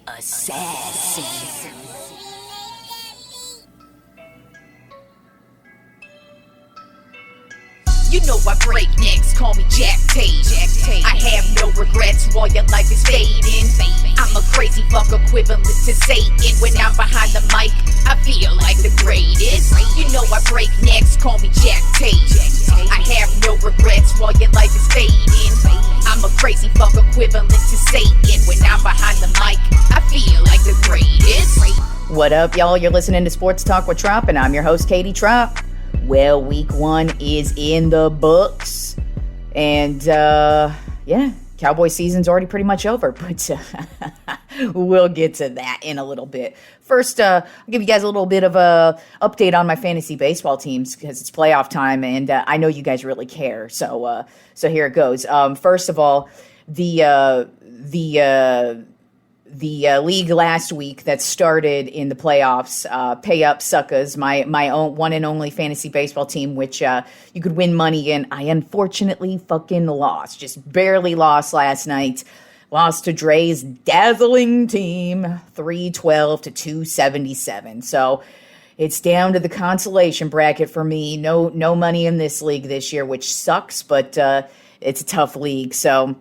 assassin. You know I break necks, call me Jack Tate. I have no regrets while your life is fading. I'm a crazy fuck equivalent to Satan. When I'm behind the mic, I feel like the greatest. You know I break necks, call me Jack Tate. I have no regrets while your life is fading. I'm a crazy fuck equivalent to Satan. When I'm behind the mic, I feel like the greatest. What up, y'all? You're listening to Sports Talk with Tropp, and I'm your host, Katie Tropp. Well, week one is in the books, and Cowboy season's already pretty much over, but we'll get to that in a little bit. First, I'll give you guys a little bit of a update on my fantasy baseball teams because it's playoff time, and I know you guys really care. So here it goes. First of all, the league last week that started in the playoffs, Pay Up Suckers, my own one and only fantasy baseball team, which you could win money in. I unfortunately fucking lost. Just barely lost last night. Lost to Dre's dazzling team, 312 to 277. So it's down to the consolation bracket for me. No money in this league this year, which sucks, but it's a tough league. So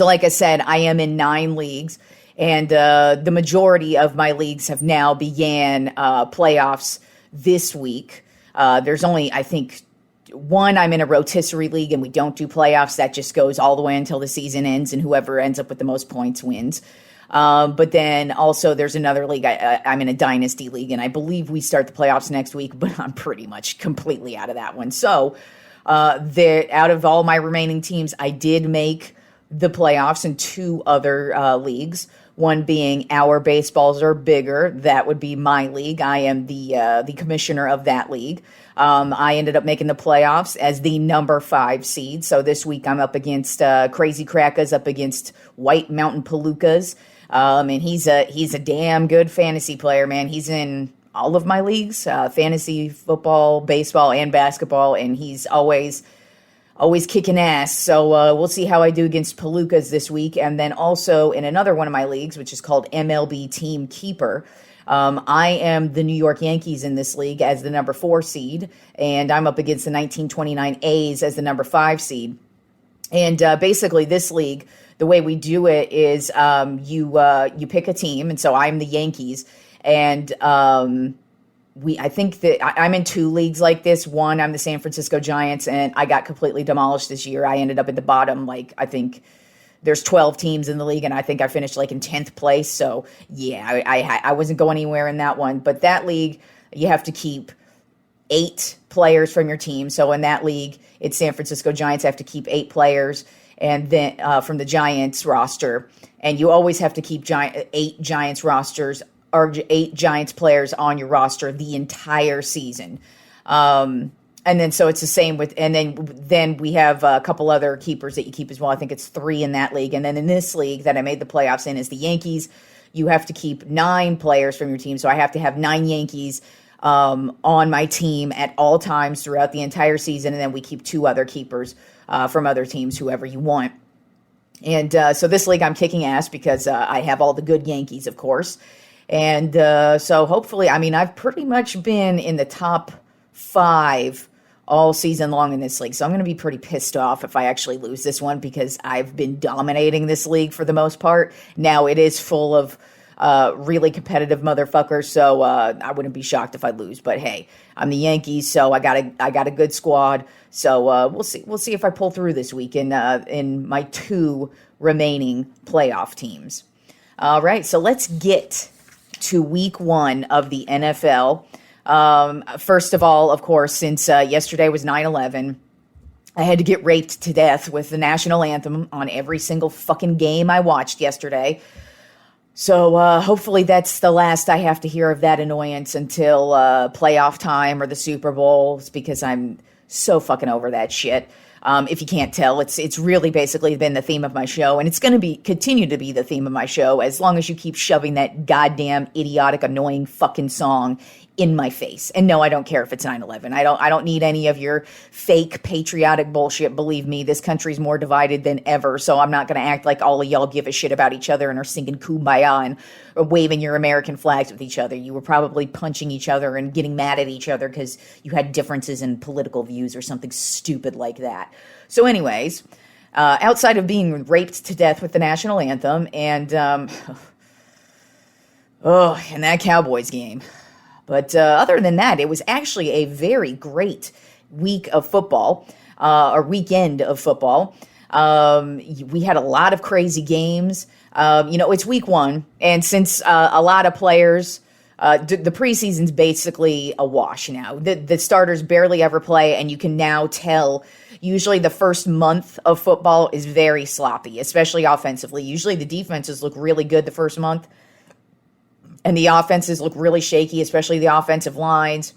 like I said, I am in 9 leagues. And the majority of my leagues have now began playoffs this week. There's only, I think, one. I'm in a rotisserie league, and we don't do playoffs. That just goes all the way until the season ends, and whoever ends up with the most points wins. But then also there's another league. I'm in a dynasty league, and I believe we start the playoffs next week, but I'm pretty much completely out of that one. So out of all my remaining teams, I did make the playoffs in 2 other leagues. One being Our Baseballs Are Bigger. That would be my league. I am the commissioner of that league. I ended up making the playoffs as the number 5 seed. So this week I'm up against Crazy Crackers, up against White Mountain Palookas. And he's a damn good fantasy player, man. He's in all of my leagues, fantasy, football, baseball, and basketball. And he's always kicking ass. So we'll see how I do against Palookas this week. And then also in another one of my leagues, which is called MLB Team Keeper, I am the New York Yankees in this league as the number 4 seed. And I'm up against the 1929 A's as the number 5 seed. And basically this league, the way we do it is you pick a team. And so I'm the Yankees. And I think that I'm in 2 leagues like this. One, I'm the San Francisco Giants, and I got completely demolished this year. I ended up at the bottom. I think there's 12 teams in the league, and I think I finished in 10th place. So yeah, I wasn't going anywhere in that one. But that league, you have to keep 8 players from your team. So in that league, it's San Francisco Giants have to keep 8 players, and then from the Giants roster, and you always have to keep 8 Giants rosters. Or 8 Giants players on your roster the entire season. And then so it's the same with, and then we have a couple other keepers that you keep as well. I think it's 3 in that league. And then in this league that I made the playoffs in is the Yankees. You have to keep 9 players from your team. So I have to have 9 Yankees on my team at all times throughout the entire season. And then we keep 2 other keepers from other teams, whoever you want. And so this league I'm kicking ass because I have all the good Yankees, of course. And so hopefully, I've pretty much been in the top 5 all season long in this league. So I'm going to be pretty pissed off if I actually lose this one because I've been dominating this league for the most part. Now it is full of really competitive motherfuckers, so I wouldn't be shocked if I lose. But hey, I'm the Yankees, so I got a good squad. So we'll see if I pull through this week in my 2 remaining playoff teams. All right, so let's get to week 1 of the NFL. First of all, of course, since yesterday was 9/11, I had to get raped to death with the national anthem on every single fucking game I watched yesterday. So hopefully that's the last I have to hear of that annoyance until playoff time or the Super Bowls, because I'm so fucking over that shit. If you can't tell, it's really basically been the theme of my show, and it's going to continue to be the theme of my show as long as you keep shoving that goddamn idiotic, annoying fucking song in my face. And no, I don't care if it's 9/11. I don't need any of your fake patriotic bullshit. Believe me, this country's more divided than ever. So I'm not going to act like all of y'all give a shit about each other and are singing Kumbaya and or waving your American flags with each other. You were probably punching each other and getting mad at each other because you had differences in political views or something stupid like that. So anyways, outside of being raped to death with the national anthem and, and that Cowboys game. But other than that, it was actually a very great week of football, or weekend of football. We had a lot of crazy games. It's week one, and since a lot of players, the preseason's basically a wash now. The starters barely ever play, and you can now tell usually the first month of football is very sloppy, especially offensively. Usually the defenses look really good the first month, and the offenses look really shaky, especially the offensive lines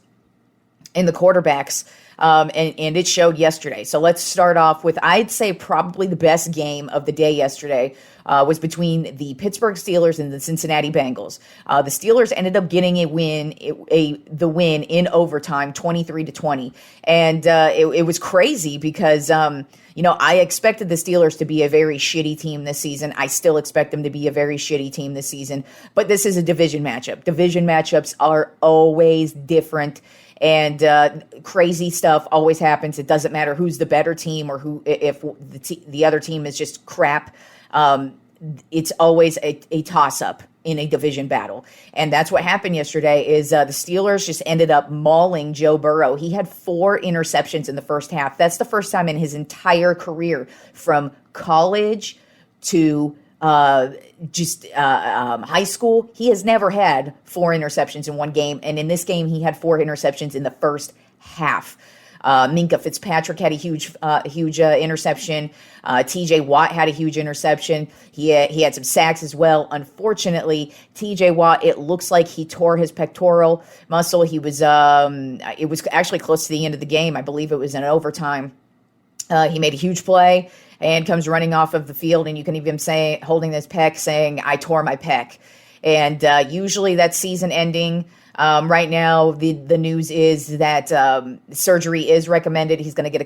and the quarterbacks. And it showed yesterday. So let's start off with, I'd say probably the best game of the day yesterday was between the Pittsburgh Steelers and the Cincinnati Bengals. The Steelers ended up getting the win in overtime, 23-20. And it was crazy because, I expected the Steelers to be a very shitty team this season. I still expect them to be a very shitty team this season. But this is a division matchup. Division matchups are always different. And crazy stuff always happens. It doesn't matter who's the better team or if the other team is just crap. It's always a toss-up in a division battle. And that's what happened yesterday is the Steelers just ended up mauling Joe Burrow. He had 4 interceptions in the first half. That's the first time in his entire career from college to high school. He has never had 4 interceptions in one game. And in this game, he had 4 interceptions in the first half. Minka Fitzpatrick had a huge interception. TJ Watt had a huge interception. He had some sacks as well. Unfortunately, TJ Watt, it looks like he tore his pectoral muscle. He was, it was actually close to the end of the game. I believe it was in overtime. He made a huge play and comes running off of the field, and you can even say, holding this pec, saying, "I tore my pec." And usually that's season ending. Right now, the news is that surgery is recommended. He's going to get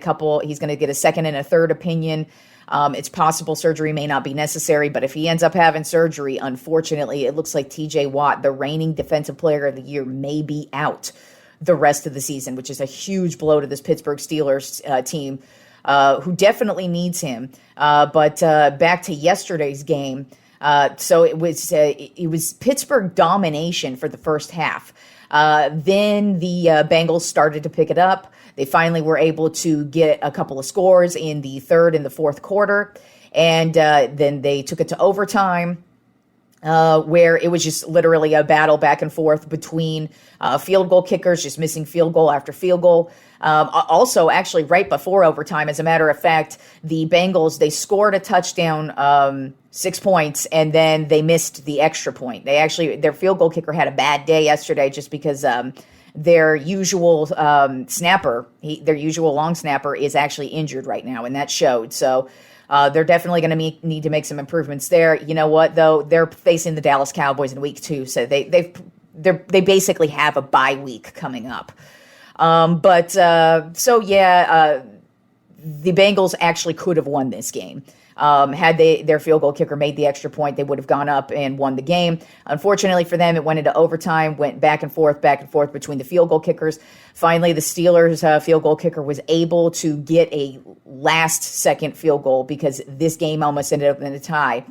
a second and a third opinion. It's possible surgery may not be necessary, but if he ends up having surgery, unfortunately, it looks like TJ Watt, the reigning Defensive Player of the Year, may be out the rest of the season, which is a huge blow to this Pittsburgh Steelers team, who definitely needs him. But back to yesterday's game. So it was Pittsburgh domination for the first half. Then the Bengals started to pick it up. They finally were able to get a couple of scores in the third and the fourth quarter. And then they took it to overtime, where it was just literally a battle back and forth between field goal kickers, just missing field goal after field goal. Also, actually, right before overtime, as a matter of fact, the Bengals, they scored a touchdown, 6 points, and then they missed the extra point. Their field goal kicker had a bad day yesterday just because their usual their usual long snapper is actually injured right now, and that showed. So they're definitely going to need to make some improvements there. You know what, though? They're facing the Dallas Cowboys in week 2, so they basically have a bye week coming up. The Bengals actually could have won this game. Had their field goal kicker made the extra point, they would have gone up and won the game. Unfortunately for them, it went into overtime, went back and forth between the field goal kickers. Finally, the Steelers' field goal kicker was able to get a last-second field goal because this game almost ended up in a tie.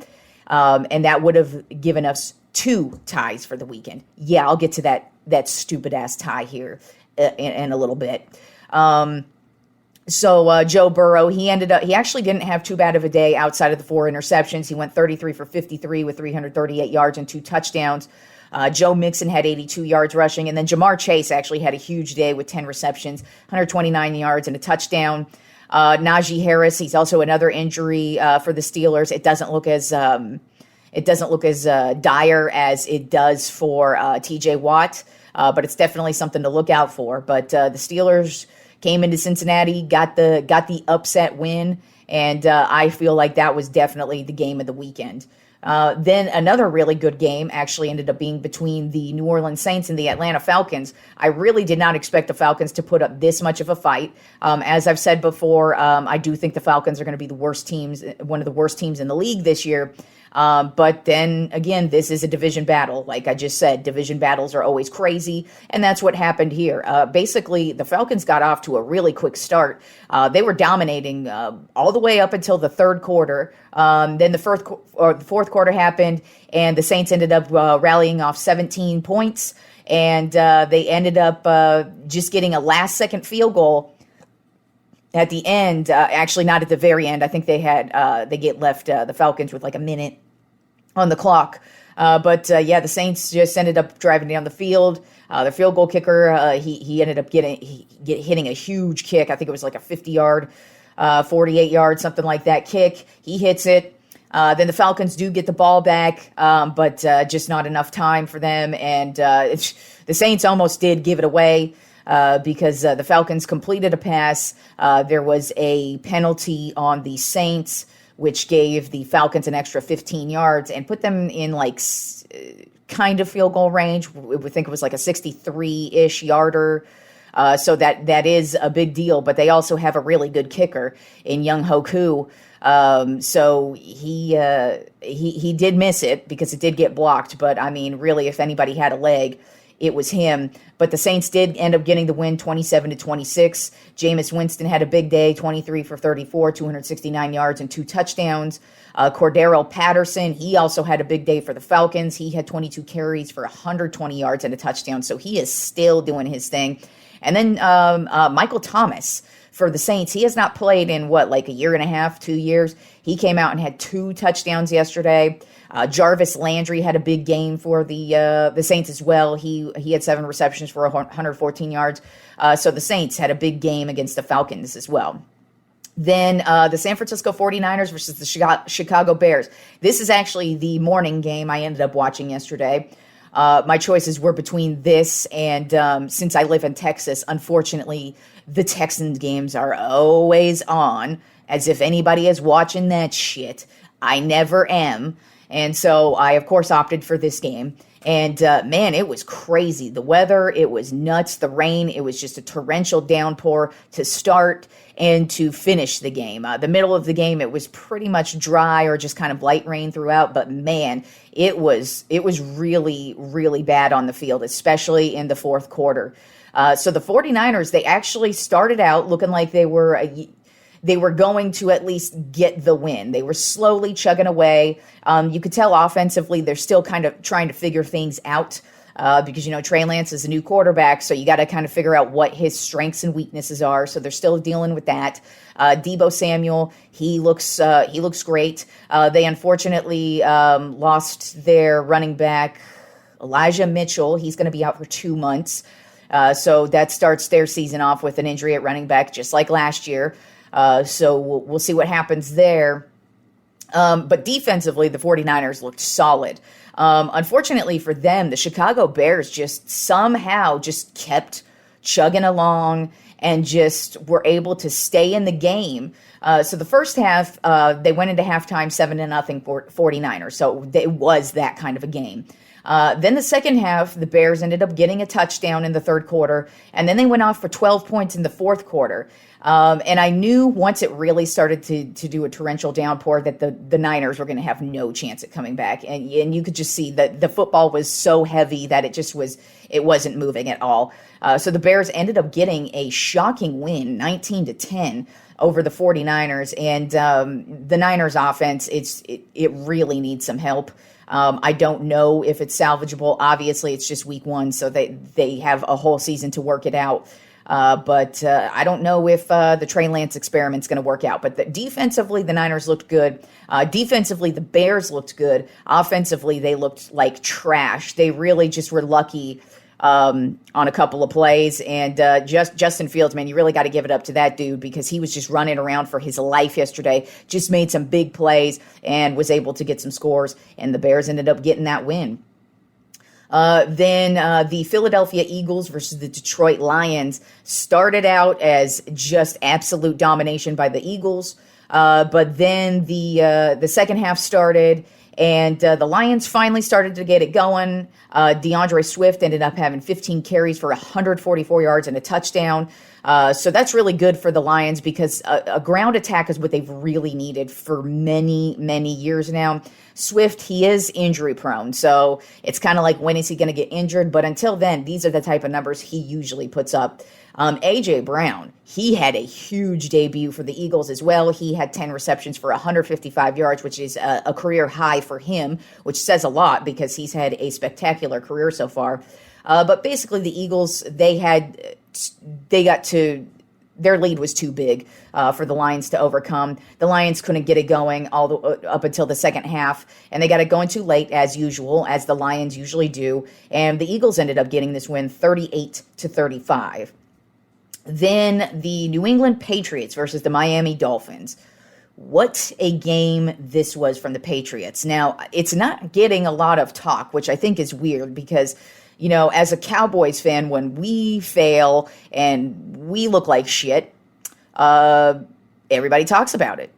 And that would have given us 2 ties for the weekend. Yeah, I'll get to that stupid-ass tie here in a little bit. So Joe Burrow, he actually didn't have too bad of a day outside of the 4 interceptions. He went 33 for 53 with 338 yards and 2 touchdowns. Joe Mixon had 82 yards rushing. And then Jamar Chase actually had a huge day with 10 receptions, 129 yards and a touchdown. Najee Harris, he's also another injury for the Steelers. It doesn't look as dire as it does for TJ Watt, but it's definitely something to look out for. But the Steelers came into Cincinnati, got the upset win, and I feel like that was definitely the game of the weekend. Then another really good game actually ended up being between the New Orleans Saints and the Atlanta Falcons. I really did not expect the Falcons to put up this much of a fight. As I've said before, I do think the Falcons are going to be one of the worst teams in the league this year. But then again, this is a division battle. Like I just said, division battles are always crazy. And that's what happened here. Basically, the Falcons got off to a really quick start. They were dominating all the way up until the third quarter. Then the fourth quarter happened, and the Saints ended up rallying off 17 points. And they ended up just getting a last-second field goal at the end. Actually, not at the very end. I think they get left the Falcons with like a minute on the clock. But the Saints just ended up driving down the field. The field goal kicker, he ended up hitting a huge kick. I think it was like a 50-yard, 48-yard, something like that kick. He hits it. Then the Falcons do get the ball back, but just not enough time for them. And the Saints almost did give it away because the Falcons completed a pass. There was a penalty on the Saints, which gave the Falcons an extra 15 yards and put them in like kind of field goal range. We think it was like a 63-ish yarder. So that is a big deal, but they also have a really good kicker in Young Hoku. So he did miss it because it did get blocked. But I mean, really, if anybody had a leg, it was him. But the Saints did end up getting the win 27-26. Jameis Winston had a big day, 23 for 34, 269 yards and 2 touchdowns. Cordero Patterson, he also had a big day for the Falcons. He had 22 carries for 120 yards and a touchdown. So he is still doing his thing. And then Michael Thomas for the Saints, he has not played in like a year and a half, 2 years. He came out and had 2 touchdowns yesterday. Jarvis Landry had a big game for the Saints as well. He had 7 receptions for 114 yards. So the Saints had a big game against the Falcons as well. Then the San Francisco 49ers versus the Chicago Bears. This is actually the morning game I ended up watching yesterday. My choices were between this and since I live in Texas, unfortunately, the Texans games are always on, as if anybody is watching that shit. I never am. And so I, of course, opted for this game. And, man, it was crazy. The weather, it was nuts. The rain, it was just a torrential downpour to start and to finish the game. The middle of the game, it was pretty much dry or just kind of light rain throughout. But, man, it was really, really bad on the field, especially in the fourth quarter. So the 49ers, they actually started out looking like they were going to at least get the win. They were slowly chugging away. You could tell offensively they're still kind of trying to figure things out because, Trey Lance is a new quarterback, so you got to kind of figure out what his strengths and weaknesses are. So they're still dealing with that. Deebo Samuel, he looks great. They unfortunately lost their running back, Elijah Mitchell. He's going to be out for 2 months. So that starts their season off with an injury at running back, just like last year. So we'll see what happens there. But defensively, the 49ers looked solid. Unfortunately for them, the Chicago Bears just somehow just kept chugging along and just were able to stay in the game. So the first half, they went into halftime 7-0 for 49ers. So it was that kind of a game. Then the second half, the Bears ended up getting a touchdown in the third quarter, and then they went off for 12 points in the fourth quarter. And I knew once it really started to do a torrential downpour that the Niners were going to have no chance at coming back. And you could just see that the football was so heavy that it wasn't moving at all. So the Bears ended up getting a shocking win, 19-10 over the 49ers. And the Niners offense, it really needs some help. I don't know if it's salvageable. Obviously, it's just week 1, so they have a whole season to work it out. But I don't know if the Trey Lance experiment's going to work out. But defensively, the Niners looked good. Defensively, the Bears looked good. Offensively, they looked like trash. They really just were lucky on a couple of plays. And Justin Fields, man, you really got to give it up to that dude because he was just running around for his life yesterday, just made some big plays and was able to get some scores. And the Bears ended up getting that win. Then the Philadelphia Eagles versus the Detroit Lions started out as just absolute domination by the Eagles. But then the second half started And the Lions finally started to get it going. DeAndre Swift ended up having 15 carries for 144 yards and a touchdown. So that's really good for the Lions because a ground attack is what they've really needed for many, many years now. Swift, he is injury prone. So it's kind of like, when is he going to get injured? But until then, these are the type of numbers he usually puts up. A.J. Brown, he had a huge debut for the Eagles as well. He had 10 receptions for 155 yards, which is a career high for him, which says a lot because he's had a spectacular career so far. But basically the Eagles, their lead was too big for the Lions to overcome. The Lions couldn't get it going up until the second half, and they got it going too late, as usual, as the Lions usually do. And the Eagles ended up getting this win 38-35. Then the New England Patriots versus the Miami Dolphins. What a game this was from the Patriots. Now, it's not getting a lot of talk, which I think is weird because, you know, as a Cowboys fan, when we fail and we look like shit, everybody talks about it.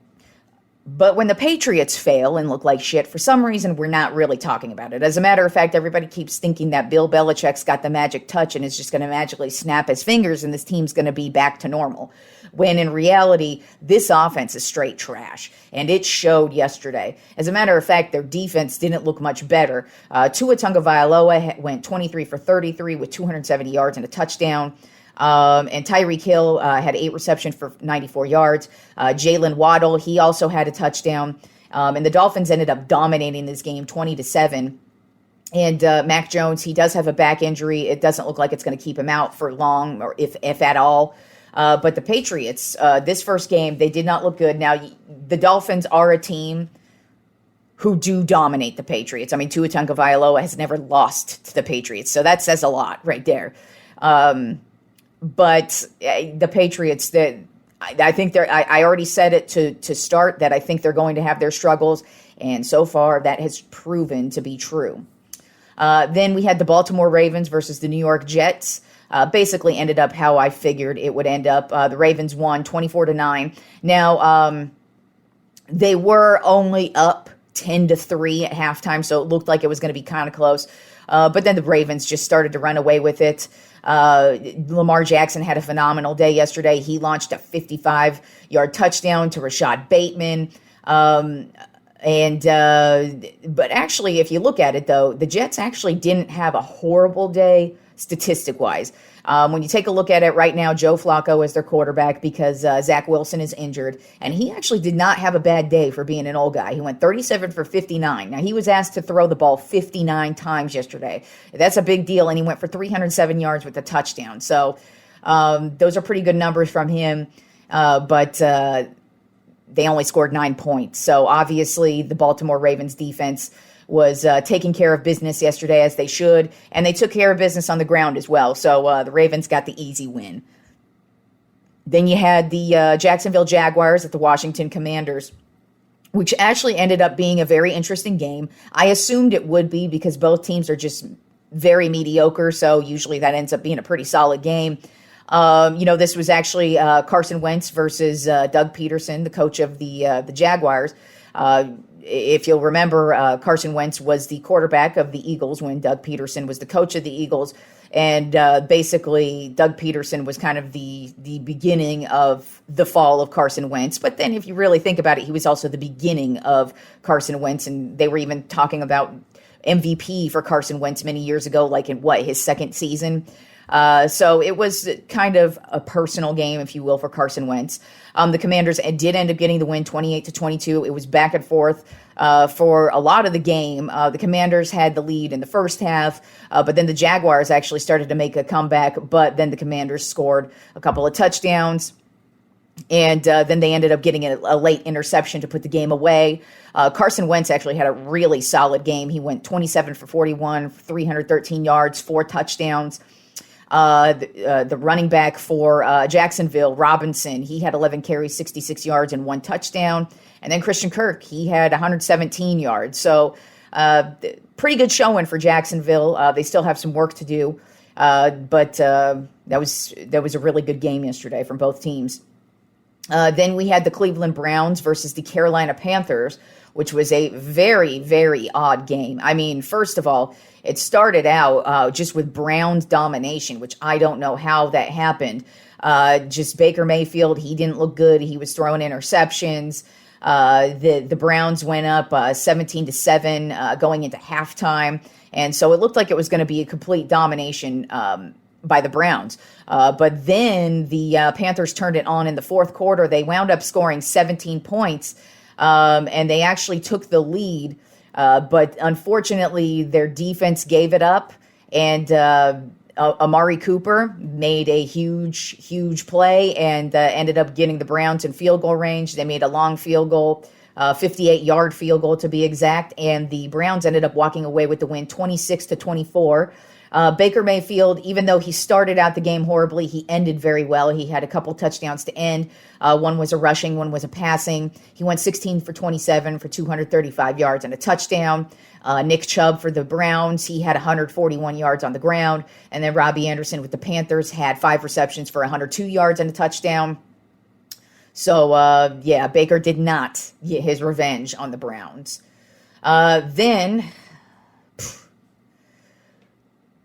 But when the Patriots fail and look like shit, for some reason, we're not really talking about it. As a matter of fact, everybody keeps thinking that Bill Belichick's got the magic touch and is just going to magically snap his fingers and this team's going to be back to normal. When in reality, this offense is straight trash. And it showed yesterday. As a matter of fact, their defense didn't look much better. Tua Tagovailoa went 23 for 33 with 270 yards and a touchdown. And Tyreek Hill had 8 receptions for 94 yards. Jalen Waddle, he also had a touchdown. And the Dolphins ended up dominating this game 20-7. And Mac Jones, he does have a back injury. It doesn't look like it's going to keep him out for long, or if at all. But the Patriots, this first game, they did not look good. Now, the Dolphins are a team who do dominate the Patriots. I mean, Tua Tagovailoa has never lost to the Patriots, so that says a lot right there. But the Patriots, I think I already said it to start that I think they're going to have their struggles, and so far that has proven to be true. Then we had the Baltimore Ravens versus the New York Jets. Basically ended up how I figured it would end up. The Ravens won 24-9. Now, they were only up 10-3 at halftime, so it looked like it was going to be kind of close. But then the Ravens just started to run away with it. Lamar Jackson had a phenomenal day yesterday. He launched a 55-yard touchdown to Rashad Bateman. But actually, if you look at it, though, the Jets actually didn't have a horrible day statistic-wise. When you take a look at it right now, Joe Flacco is their quarterback because Zach Wilson is injured, and he actually did not have a bad day for being an old guy. He went 37 for 59. Now, he was asked to throw the ball 59 times yesterday. That's a big deal, and he went for 307 yards with a touchdown. So those are pretty good numbers from him, but they only scored 9 points. So obviously, the Baltimore Ravens defense was taking care of business yesterday, as they should, and they took care of business on the ground as well. So the Ravens got the easy win. Then you had the Jacksonville Jaguars at the Washington Commanders, which actually ended up being a very interesting game. I assumed it would be because both teams are just very mediocre, so usually that ends up being a pretty solid game. This was actually Carson Wentz versus Doug Peterson, the coach of the Jaguars. If you'll remember, Carson Wentz was the quarterback of the Eagles when Doug Peterson was the coach of the Eagles. And basically, Doug Peterson was kind of the beginning of the fall of Carson Wentz. But then if you really think about it, he was also the beginning of Carson Wentz. And they were even talking about MVP for Carson Wentz many years ago, like in his second season. So it was kind of a personal game, if you will, for Carson Wentz. The Commanders did end up getting the win 28-22. It was back and forth for a lot of the game. The Commanders had the lead in the first half, but then the Jaguars actually started to make a comeback, but then the Commanders scored a couple of touchdowns. And then they ended up getting a late interception to put the game away. Carson Wentz actually had a really solid game. He went 27 for 41, 313 yards, 4 touchdowns. The running back for Jacksonville, Robinson, he had 11 carries, 66 yards, and 1 touchdown. And then Christian Kirk, he had 117 yards. So pretty good showing for Jacksonville. They still have some work to do, but that was a really good game yesterday from both teams. Then we had the Cleveland Browns versus the Carolina Panthers, which was a very, very odd game. I mean, first of all, it started out just with Browns domination, which I don't know how that happened. Just Baker Mayfield, he didn't look good. He was throwing interceptions. The Browns went up 17-7 going into halftime. And so it looked like it was going to be a complete domination by the Browns. But then the Panthers turned it on in the fourth quarter. They wound up scoring 17 points, and they actually took the lead. But unfortunately, their defense gave it up, and Amari Cooper made a huge play and ended up getting the Browns in field goal range. They made a long field goal, 58-yard field goal to be exact, and the Browns ended up walking away with the win 26-24. Baker Mayfield, even though he started out the game horribly, he ended very well. He had a couple touchdowns to end. One was a rushing, one was a passing. He went 16 for 27 for 235 yards and a touchdown. Nick Chubb for the Browns, he had 141 yards on the ground. And then Robbie Anderson with the Panthers had 5 receptions for 102 yards and a touchdown. So, Baker did not get his revenge on the Browns. Then,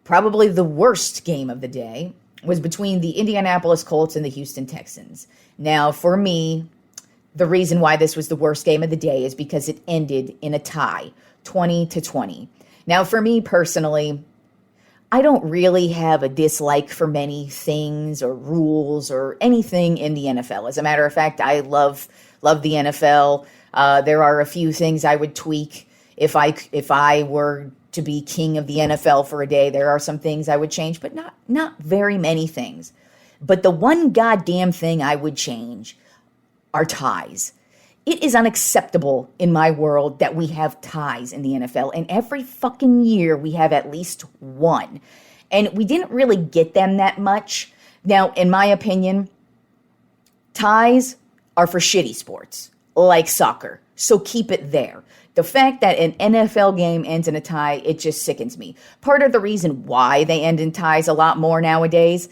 probably the worst game of the day was between the Indianapolis Colts and the Houston Texans. Now, for me, the reason why this was the worst game of the day is because it ended in a tie, 20-20. Now, for me personally, I don't really have a dislike for many things or rules or anything in the NFL. As a matter of fact, I love the NFL. There are a few things I would tweak if I were to be king of the NFL for a day. There are some things I would change, but not very many things. But the one goddamn thing I would change are ties. It is unacceptable in my world that we have ties in the NFL, and every fucking year we have at least one. And we didn't really get them that much. Now, in my opinion, ties are for shitty sports, like soccer. So keep it there. The fact that an NFL game ends in a tie, it just sickens me. Part of the reason why they end in ties a lot more nowadays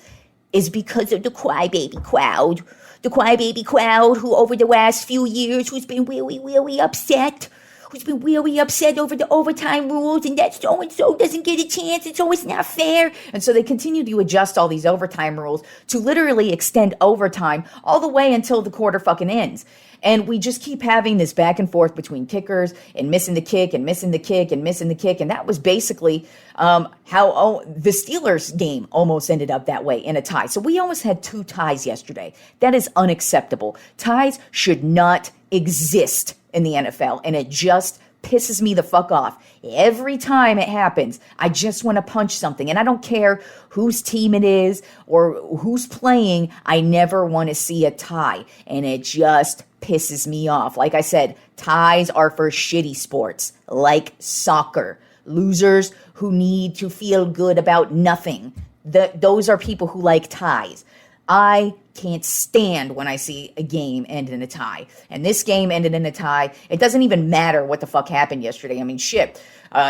is because of the crybaby crowd. The crybaby crowd who over the last few years who's been really upset. Who's been really upset over the overtime rules and that so-and-so doesn't get a chance and so it's not fair. And so they continue to adjust all these overtime rules to literally extend overtime all the way until the quarter fucking ends. And we just keep having this back and forth between kickers and missing the kick and missing the kick and missing the kick. And that was basically how the Steelers game almost ended up that way in a tie. So we almost had 2 ties yesterday. That is unacceptable. Ties should not exist in the NFL. And it just pisses me the fuck off. Every time it happens, I just want to punch something. And I don't care whose team it is or who's playing. I never want to see a tie. And it just pisses me off. Like I said, ties are for shitty sports, like soccer. Losers who need to feel good about nothing. Those are people who like ties. I can't stand when I see a game end in a tie. And this game ended in a tie. It doesn't even matter what the fuck happened yesterday. I mean, shit.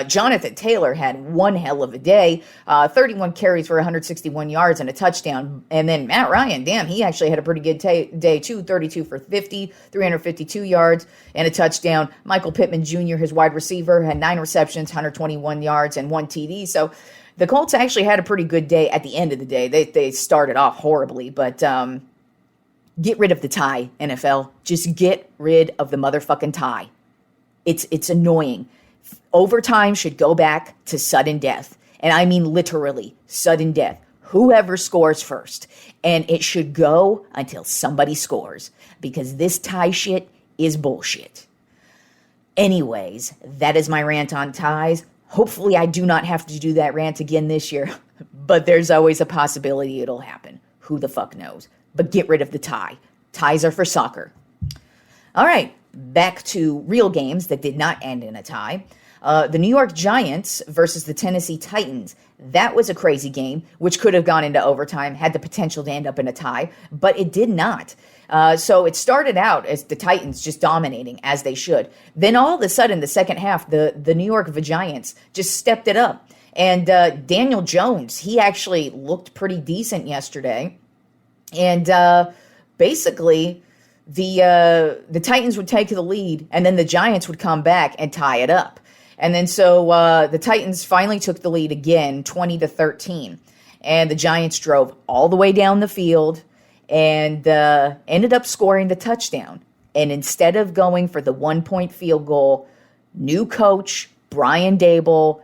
Jonathan Taylor had one hell of a day. 31 carries for 161 yards and a touchdown. And then Matt Ryan, damn, he actually had a pretty good day too. 32 for 50, 352 yards and a touchdown. Michael Pittman Jr., his wide receiver, had 9 receptions, 121 yards and 1 TD. So the Colts actually had a pretty good day at the end of the day. They started off horribly, but get rid of the tie, NFL. Just get rid of the motherfucking tie. It's annoying. Overtime should go back to sudden death. And I mean literally sudden death. Whoever scores first. And it should go until somebody scores. Because this tie shit is bullshit. Anyways, that is my rant on ties. Hopefully I do not have to do that rant again this year. But there's always a possibility it'll happen. Who the fuck knows? But get rid of the tie. Ties are for soccer. All right, back to real games that did not end in a tie. The New York Giants versus the Tennessee Titans. That was a crazy game, which could have gone into overtime, had the potential to end up in a tie, but it did not. So it started out as the Titans just dominating, as they should. Then all of a sudden, the second half, the New York Giants just stepped it up. And Daniel Jones, he actually looked pretty decent yesterday. And basically, the Titans would take the lead, and then the Giants would come back and tie it up. And then so the Titans finally took the lead again, 20-13. And the Giants drove all the way down the field and ended up scoring the touchdown. And instead of going for the 1-point field goal, new coach Brian Daboll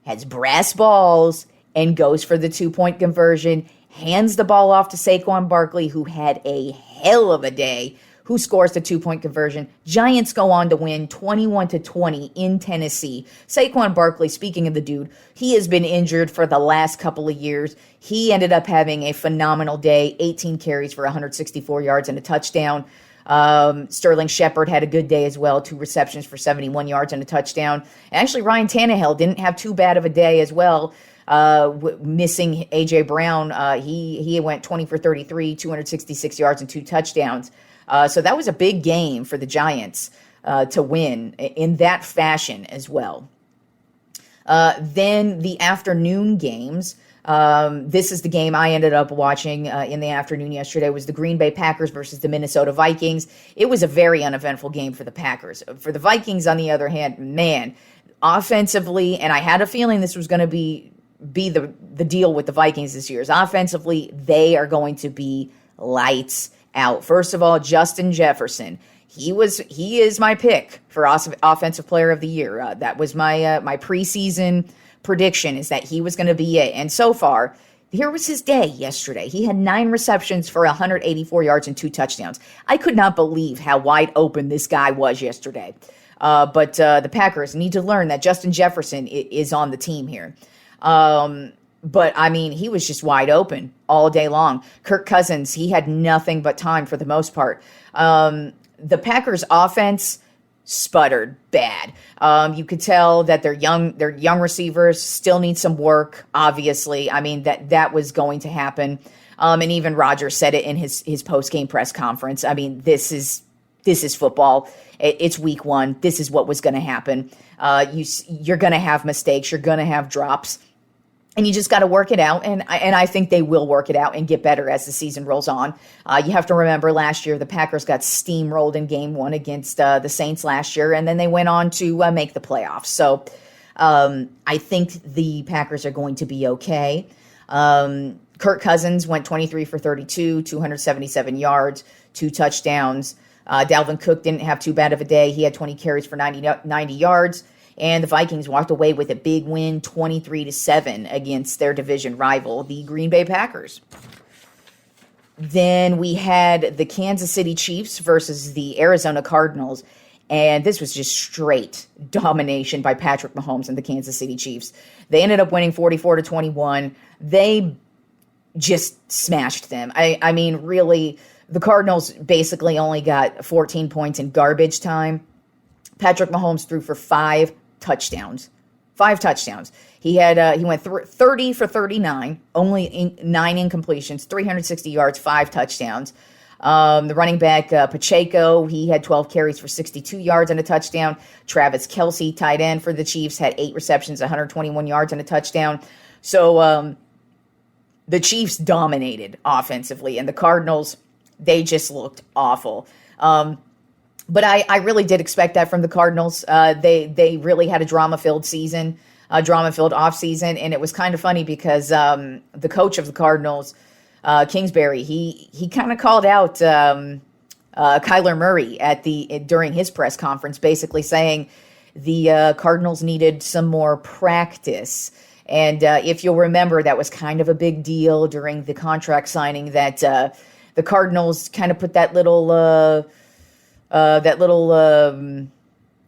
has brass balls and goes for the 2-point conversion, hands the ball off to Saquon Barkley, who had a hell of a day, who scores the 2-point conversion. Giants go on to win 21-20 in Tennessee. Saquon Barkley, speaking of the dude, he has been injured for the last couple of years. He ended up having a phenomenal day, 18 carries for 164 yards and a touchdown. Sterling Shepard had a good day as well, 2 receptions for 71 yards and a touchdown. And actually, Ryan Tannehill didn't have too bad of a day as well. Missing A.J. Brown, he went 20 for 33, 266 yards and 2 touchdowns. So that was a big game for the Giants to win in that fashion as well. Then the afternoon games. This is the game I ended up watching in the afternoon yesterday, was the Green Bay Packers versus the Minnesota Vikings. It was a very uneventful game for the Packers. For the Vikings, on the other hand, man, offensively, and I had a feeling this was going to be the deal with the Vikings this year, is offensively, they are going to be lights out. First of all, Justin Jefferson. He is my pick for offensive player of the year. That was my preseason prediction, is that he was going to be it. And so far, here was his day yesterday. He had 9 receptions for 184 yards and 2 touchdowns. I could not believe how wide open this guy was yesterday. But the Packers need to learn that Justin Jefferson is on the team here. But, I mean, he was just wide open all day long. Kirk Cousins, he had nothing but time for the most part. The Packers' offense sputtered bad. You could tell that their young receivers still need some work, obviously. I mean, that was going to happen. And even Rodgers said it in his post-game press conference. I mean, this is football. It's week 1. This is what was going to happen. You're going to have mistakes. You're going to have drops. And you just got to work it out, and I think they will work it out and get better as the season rolls on. You have to remember last year the Packers got steamrolled in Game 1 against the Saints last year, and then they went on to make the playoffs. So I think the Packers are going to be okay. Kirk Cousins went 23 for 32, 277 yards, 2 touchdowns. Dalvin Cook didn't have too bad of a day. He had 20 carries for 90 yards. And the Vikings walked away with a big win, 23-7 against their division rival, the Green Bay Packers. Then we had the Kansas City Chiefs versus the Arizona Cardinals. And this was just straight domination by Patrick Mahomes and the Kansas City Chiefs. They ended up winning 44-21. They just smashed them. I mean, really, the Cardinals basically only got 14 points in garbage time. Patrick Mahomes threw for 5 touchdowns. 5 touchdowns. He went 30 for 39, only 9 incompletions, 360 yards, 5 touchdowns. The running back, Pacheco, he had 12 carries for 62 yards and a touchdown. Travis Kelce, tight end for the Chiefs, had 8 receptions, 121 yards and a touchdown. So the Chiefs dominated offensively, and the Cardinals, they just looked awful. But I really did expect that from the Cardinals. They really had a drama-filled season, a drama-filled offseason, and it was kind of funny because the coach of the Cardinals, Kingsbury, he kind of called out Kyler Murray during his press conference, basically saying the Cardinals needed some more practice. And if you'll remember, that was kind of a big deal during the contract signing, that the Cardinals kind of put that little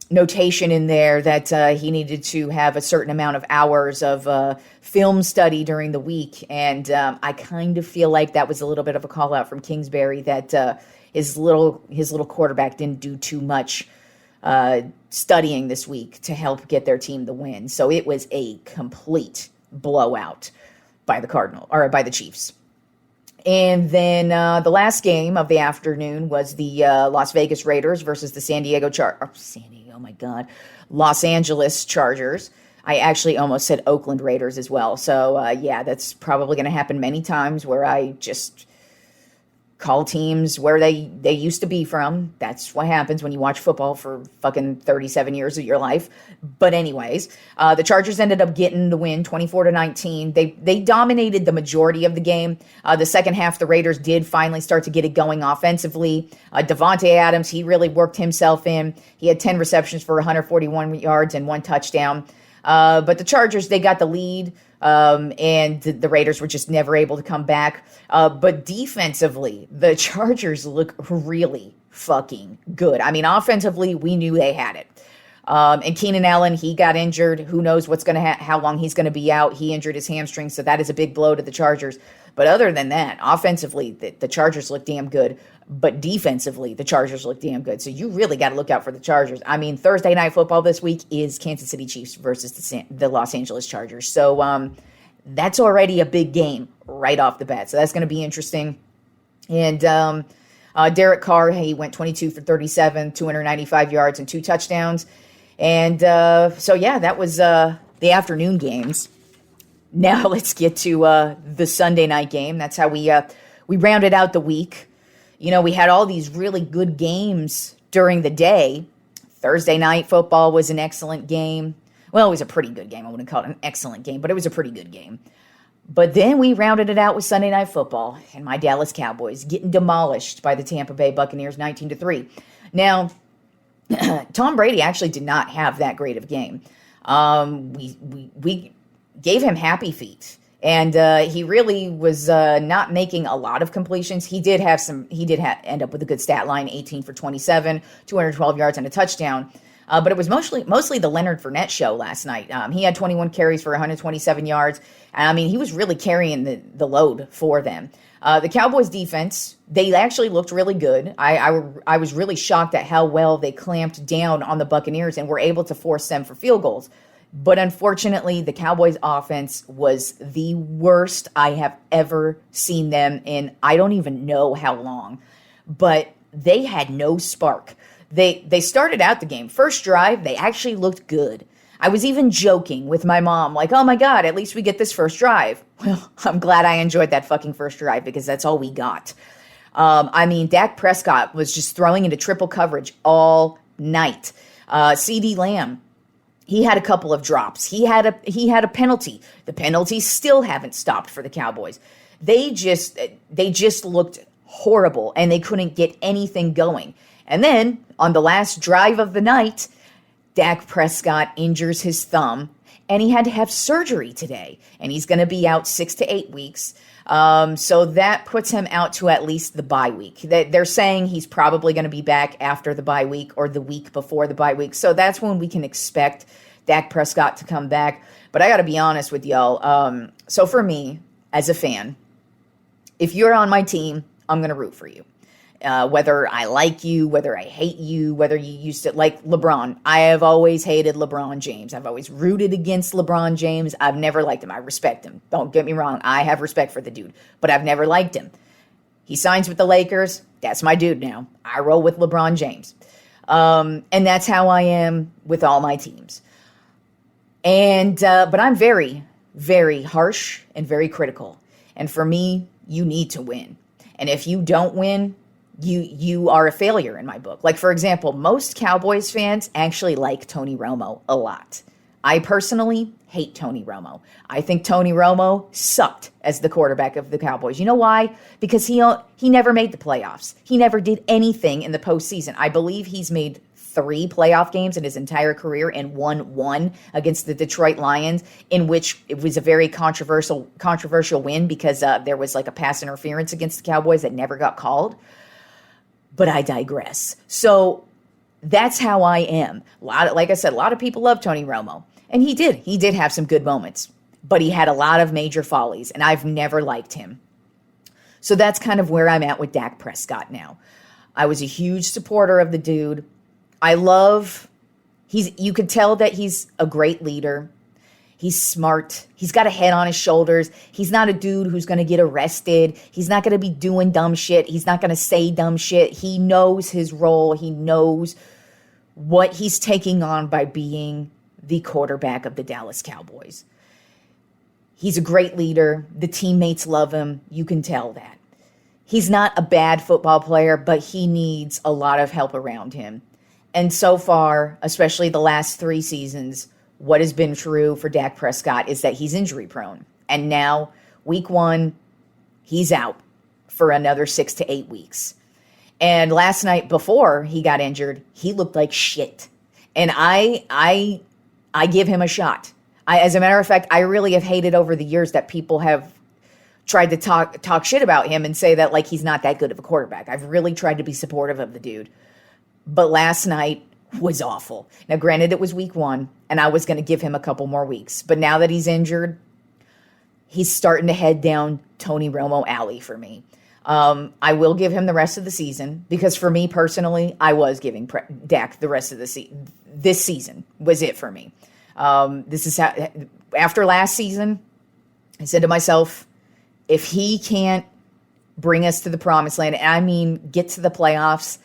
notation in there that he needed to have a certain amount of hours of film study during the week. And I kind of feel like that was a little bit of a call out from Kingsbury, that his little quarterback didn't do too much studying this week to help get their team the win. So it was a complete blowout by the Chiefs. And then the last game of the afternoon was the Las Vegas Raiders versus the Los Angeles Chargers. I actually almost said Oakland Raiders as well. So, yeah, that's probably going to happen many times, where I just call teams where they used to be from. That's what happens when you watch football for fucking 37 years of your life. But anyways, the Chargers ended up getting the win 24-19. They dominated the majority of the game. The second half, the Raiders did finally start to get it going offensively. Devontae Adams, he really worked himself in. He had 10 receptions for 141 yards and 1 touchdown. But the Chargers, they got the lead. And the Raiders were just never able to come back. But defensively, the Chargers look really fucking good. I mean, offensively, we knew they had it. And Keenan Allen, he got injured. Who knows what's going to how long he's going to be out. He injured his hamstring, so that is a big blow to the Chargers. But other than that, offensively, the Chargers look damn good. But defensively, the Chargers look damn good. So you really got to look out for the Chargers. I mean, Thursday Night Football this week is Kansas City Chiefs versus the Los Angeles Chargers. So that's already a big game right off the bat. So that's going to be interesting. And Derek Carr, he went 22 for 37, 295 yards and 2 touchdowns. And so, yeah, that was the afternoon games. Now let's get to the Sunday night game. That's how we rounded out the week. You know, we had all these really good games during the day. Thursday night football was an excellent game. Well, it was a pretty good game. I wouldn't call it an excellent game, but it was a pretty good game. But then we rounded it out with Sunday night football and my Dallas Cowboys getting demolished by the Tampa Bay Buccaneers 19-3. Now, Tom Brady actually did not have that great of a game. We gave him happy feet. And he really was not making a lot of completions. He did end up with a good stat line, 18 for 27, 212 yards and a touchdown. But it was mostly the Leonard Fournette show last night. He had 21 carries for 127 yards. I mean, he was really carrying the load for them. The Cowboys defense, they actually looked really good. I was really shocked at how well they clamped down on the Buccaneers and were able to force them for field goals. But unfortunately, the Cowboys offense was the worst I have ever seen them in I don't even know how long. But they had no spark. They started out the game. First drive, they actually looked good. I was even joking with my mom, like, oh my God, at least we get this first drive. Well, I'm glad I enjoyed that fucking first drive because that's all we got. I mean, Dak Prescott was just throwing into triple coverage all night. CeeDee Lamb, he had a couple of drops. He had a penalty. The penalties still haven't stopped for the Cowboys. They just looked horrible and they couldn't get anything going. And then on the last drive of the night, Dak Prescott injures his thumb and he had to have surgery today. And he's going to be out 6 to 8 weeks. So that puts him out to at least the bye week. They're saying he's probably going to be back after the bye week or the week before the bye week. So that's when we can expect Dak Prescott to come back. But I got to be honest with y'all. So for me, as a fan, if you're on my team, I'm going to root for you. Whether I like you, whether I hate you, whether you used to like LeBron. I have always hated LeBron James. I've always rooted against LeBron James. I've never liked him. I respect him. Don't get me wrong. I have respect for the dude, but I've never liked him. He signs with the Lakers. That's my dude now. I roll with LeBron James. And that's how I am with all my teams. And, but I'm very, very harsh and very critical. And for me, you need to win. And if you don't win, you are a failure in my book. Like, for example, most Cowboys fans actually like Tony Romo a lot. I personally hate Tony Romo. I think Tony Romo sucked as the quarterback of the Cowboys. You know why? Because he never made the playoffs. He never did anything in the postseason. I believe he's made 3 playoff games in his entire career and won 1 against the Detroit Lions, in which it was a very controversial win because there was like a pass interference against the Cowboys that never got called. But I digress. So that's how I am. Like I said, a lot of people love Tony Romo. And he did have some good moments. But he had a lot of major follies, and I've never liked him. So that's kind of where I'm at with Dak Prescott now. I was a huge supporter of the dude. You could tell that he's a great leader. He's smart. He's got a head on his shoulders. He's not a dude who's going to get arrested. He's not going to be doing dumb shit. He's not going to say dumb shit. He knows his role. He knows what he's taking on by being the quarterback of the Dallas Cowboys. He's a great leader. The teammates love him. You can tell that. he's not a bad football player, but he needs a lot of help around him. And so far, especially the last 3 seasons, what has been true for Dak Prescott is that he's injury prone. And now, week 1, he's out for another 6 to 8 weeks. And last night before he got injured, he looked like shit. And I give him a shot. As a matter of fact, I really have hated over the years that people have tried to talk shit about him and say that like he's not that good of a quarterback. I've really tried to be supportive of the dude. But last night was awful. Now, granted, it was week 1, and I was going to give him a couple more weeks. But now that he's injured, he's starting to head down Tony Romo alley for me. I will give him the rest of the season because for me personally, I was giving Dak the rest of the season. This season was it for me. This is how, after last season, I said to myself, if he can't bring us to the promised land, and I mean get to the playoffs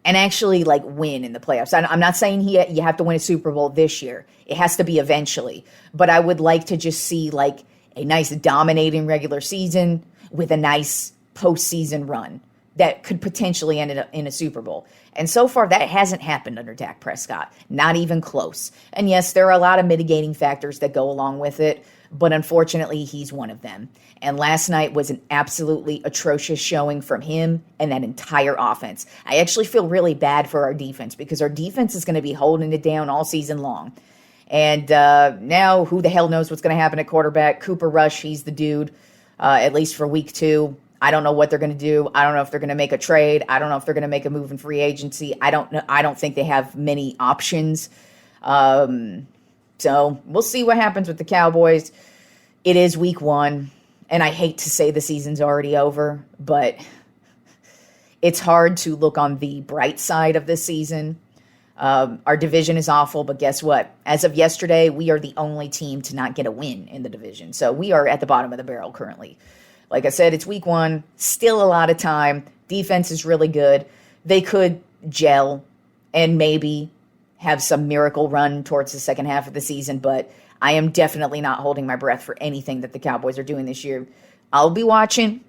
and actually like win in the playoffs. I'm not saying you have to win a Super Bowl this year. It has to be eventually. But I would like to just see like a nice dominating regular season with a nice postseason run that could potentially end up in a Super Bowl. And so far, that hasn't happened under Dak Prescott. Not even close. And yes, there are a lot of mitigating factors that go along with it, but unfortunately, he's one of them. And last night was an absolutely atrocious showing from him and that entire offense. I actually feel really bad for our defense because our defense is going to be holding it down all season long. And now, who the hell knows what's going to happen at quarterback? Cooper Rush, he's the dude, at least for week 2. I don't know what they're going to do. I don't know if they're going to make a trade. I don't know if they're going to make a move in free agency. I don't know. I don't think they have many options. So we'll see what happens with the Cowboys. It is week 1, and I hate to say the season's already over, but it's hard to look on the bright side of this season. Our division is awful, but guess what? As of yesterday, we are the only team to not get a win in the division. So we are at the bottom of the barrel currently. Like I said, it's week 1, still a lot of time. Defense is really good. They could gel and maybe have some miracle run towards the second half of the season, but I am definitely not holding my breath for anything that the Cowboys are doing this year. I'll be watching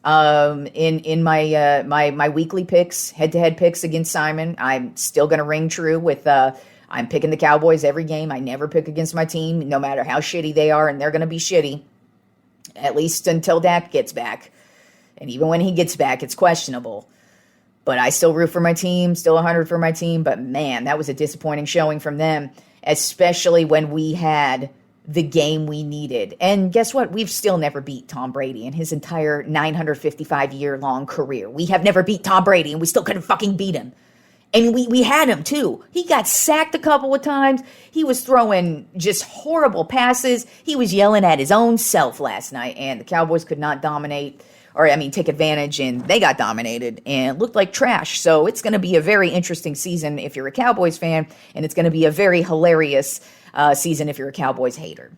in my my weekly picks, head-to-head picks against Simon. I'm still going to ring true with I'm picking the Cowboys every game. I never pick against my team, no matter how shitty they are, and they're going to be shitty, at least until Dak gets back. And even when he gets back, it's questionable. But I still root for my team, still 100 for my team. But man, that was a disappointing showing from them, especially when we had the game we needed. And guess what? We've still never beat Tom Brady in his entire 955-year-long career. We have never beat Tom Brady, and we still couldn't fucking beat him. And we had him, too. He got sacked a couple of times. He was throwing just horrible passes. He was yelling at his own self last night, and the Cowboys could not take advantage, and they got dominated and looked like trash. So it's going to be a very interesting season if you're a Cowboys fan, and it's going to be a very hilarious season if you're a Cowboys hater.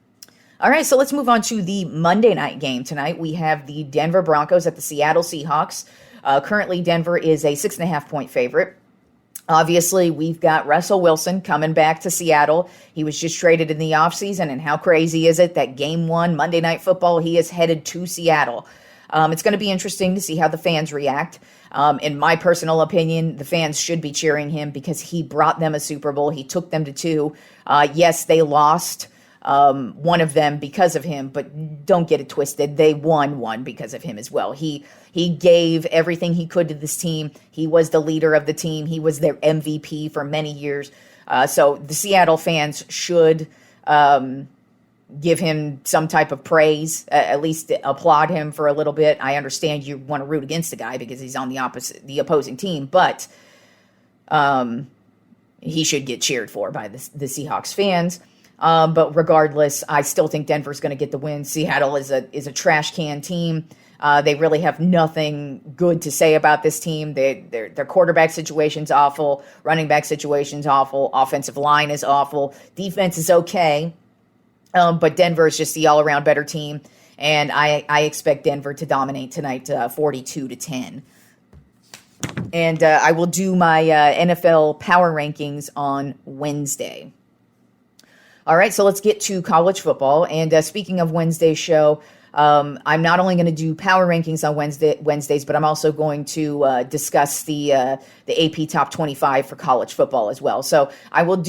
All right, so let's move on to the Monday night game tonight. We have the Denver Broncos at the Seattle Seahawks. Currently, Denver is a 6.5-point favorite. Obviously, we've got Russell Wilson coming back to Seattle. He was just traded in the offseason, and how crazy is it that Game 1, Monday Night Football, he is headed to Seattle. It's going to be interesting to see how the fans react. In my personal opinion, the fans should be cheering him because he brought them a Super Bowl. He took them to 2. Yes, they lost one of them because of him, but don't get it twisted. They won one because of him as well. He gave everything he could to this team. He was the leader of the team. He was their MVP for many years. So the Seattle fans should give him some type of praise, at least applaud him for a little bit. I understand you want to root against the guy because he's on the opposing team, but he should get cheered for by the Seahawks fans. But regardless, I still think Denver's going to get the win. Seattle is a trash can team. They really have nothing good to say about this team. Their quarterback situation's awful. Running back situation's awful. Offensive line is awful. Defense is okay. But Denver is just the all-around better team. And I expect Denver to dominate tonight 42-10. And I will do my NFL Power Rankings on Wednesday. All right, so let's get to college football. And speaking of Wednesday's show, I'm not only going to do power rankings on Wednesdays, but I'm also going to discuss the AP top 25 for college football as well. So I will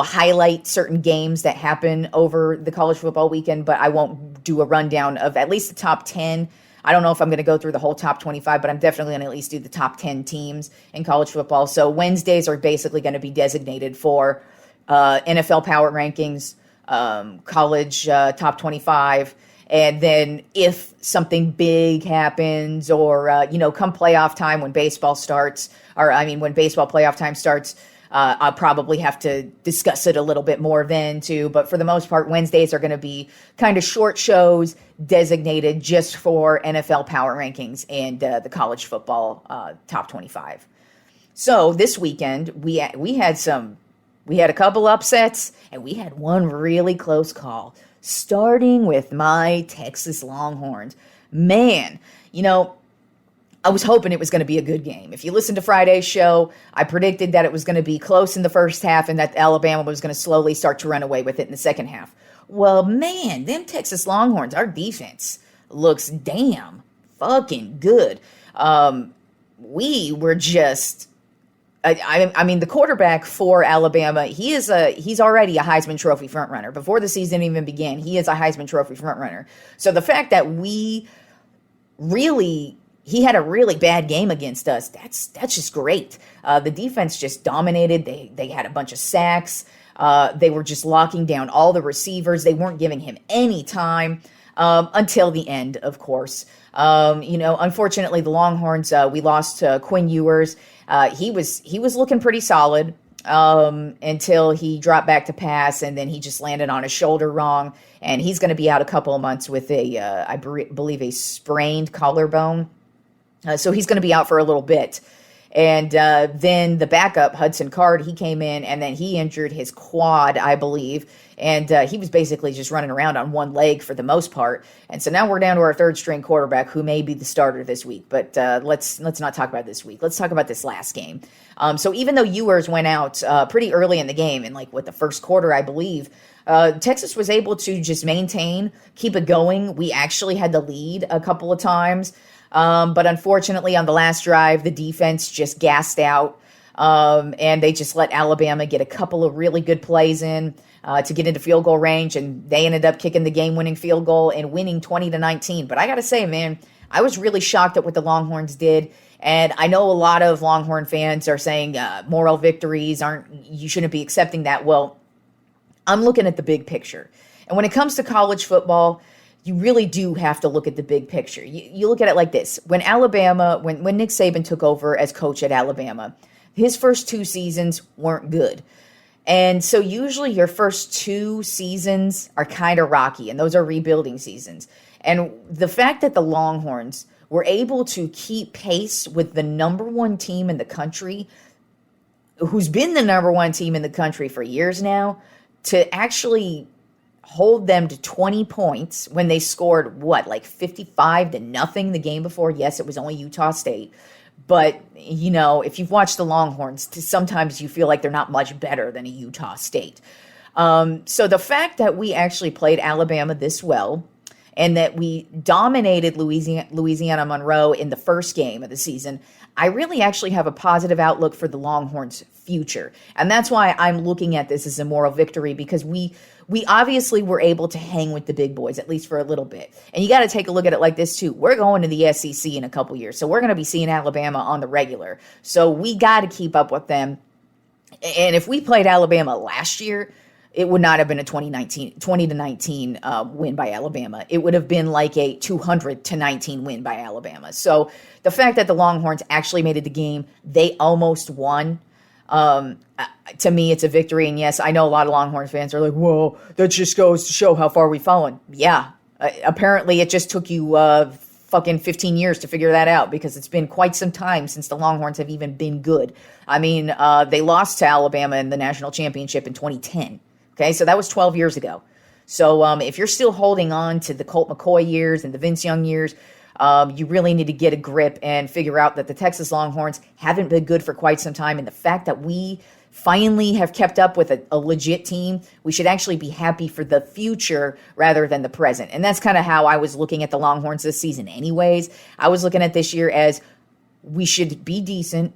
highlight certain games that happen over the college football weekend, but I won't do a rundown of at least the top 10. I don't know if I'm going to go through the whole top 25, but I'm definitely going to at least do the top 10 teams in college football. So Wednesdays are basically going to be designated for NFL power rankings, college top 25. And then if something big happens or, come playoff time when baseball starts, when baseball playoff time starts, I'll probably have to discuss it a little bit more then too. But for the most part, Wednesdays are going to be kind of short shows designated just for NFL power rankings and the college football top 25. So this weekend we had a couple upsets and we had one really close call, starting with my Texas Longhorns. Man, I was hoping it was going to be a good game. If you listen to Friday's show, I predicted that it was going to be close in the first half and that Alabama was going to slowly start to run away with it in the second half. Well, man, them Texas Longhorns, our defense looks damn fucking good. We were just... the quarterback for Alabama, he's already a Heisman Trophy frontrunner. Before the season even began, he is a Heisman Trophy frontrunner. So the fact that he had a really bad game against us, that's just great. The defense just dominated. They had a bunch of sacks. They were just locking down all the receivers. They weren't giving him any time until the end, of course. Unfortunately, the Longhorns, we lost Quinn Ewers. He was looking pretty solid until he dropped back to pass, and then he just landed on his shoulder wrong, and he's going to be out a couple of months with I believe a sprained collarbone. So he's going to be out for a little bit. And then the backup, Hudson Card, he came in, and then he injured his quad, I believe. And he was basically just running around on one leg for the most part. And so now we're down to our third-string quarterback, who may be the starter this week. But let's not talk about this week. Let's talk about this last game. So even though Ewers went out pretty early in the game, in the first quarter, I believe, Texas was able to just keep it going. We actually had the lead a couple of times. But unfortunately, on the last drive, the defense just gassed out, and they just let Alabama get a couple of really good plays in to get into field goal range, and they ended up kicking the game-winning field goal and winning 20-19. But I got to say, man, I was really shocked at what the Longhorns did, and I know a lot of Longhorn fans are saying moral victories you shouldn't be accepting that. Well, I'm looking at the big picture, and when it comes to college football, you really do have to look at the big picture. You look at it like this. When Nick Saban took over as coach at Alabama, his first 2 seasons weren't good. And so usually your first 2 seasons are kind of rocky, and those are rebuilding seasons. And the fact that the Longhorns were able to keep pace with the number 1 team in the country, who's been the number 1 team in the country for years now, to actually hold them to 20 points when they scored 55-0 the game before. Yes, it was only Utah State. But, if you've watched the Longhorns, sometimes you feel like they're not much better than a Utah State. So the fact that we actually played Alabama this well and that we dominated Louisiana Monroe in the first game of the season, I really actually have a positive outlook for the Longhorns' future. And that's why I'm looking at this as a moral victory, because we obviously were able to hang with the big boys, at least for a little bit. And you got to take a look at it like this, too. We're going to the SEC in a couple years, so we're going to be seeing Alabama on the regular. So we got to keep up with them. And if we played Alabama last year, it would not have been a 20-19 win by Alabama. It would have been like a 200-19 win by Alabama. So the fact that the Longhorns actually made it the game, they almost won. To me, it's a victory. And yes, I know a lot of Longhorns fans are like, whoa, that just goes to show how far we've fallen. Yeah, apparently it just took you fucking 15 years to figure that out, because it's been quite some time since the Longhorns have even been good. They lost to Alabama in the national championship in 2010. Okay, so that was 12 years ago. So if you're still holding on to the Colt McCoy years and the Vince Young years, you really need to get a grip and figure out that the Texas Longhorns haven't been good for quite some time. And the fact that we finally have kept up with a legit team, we should actually be happy for the future rather than the present. And that's kind of how I was looking at the Longhorns this season anyways. I was looking at this year as we should be decent.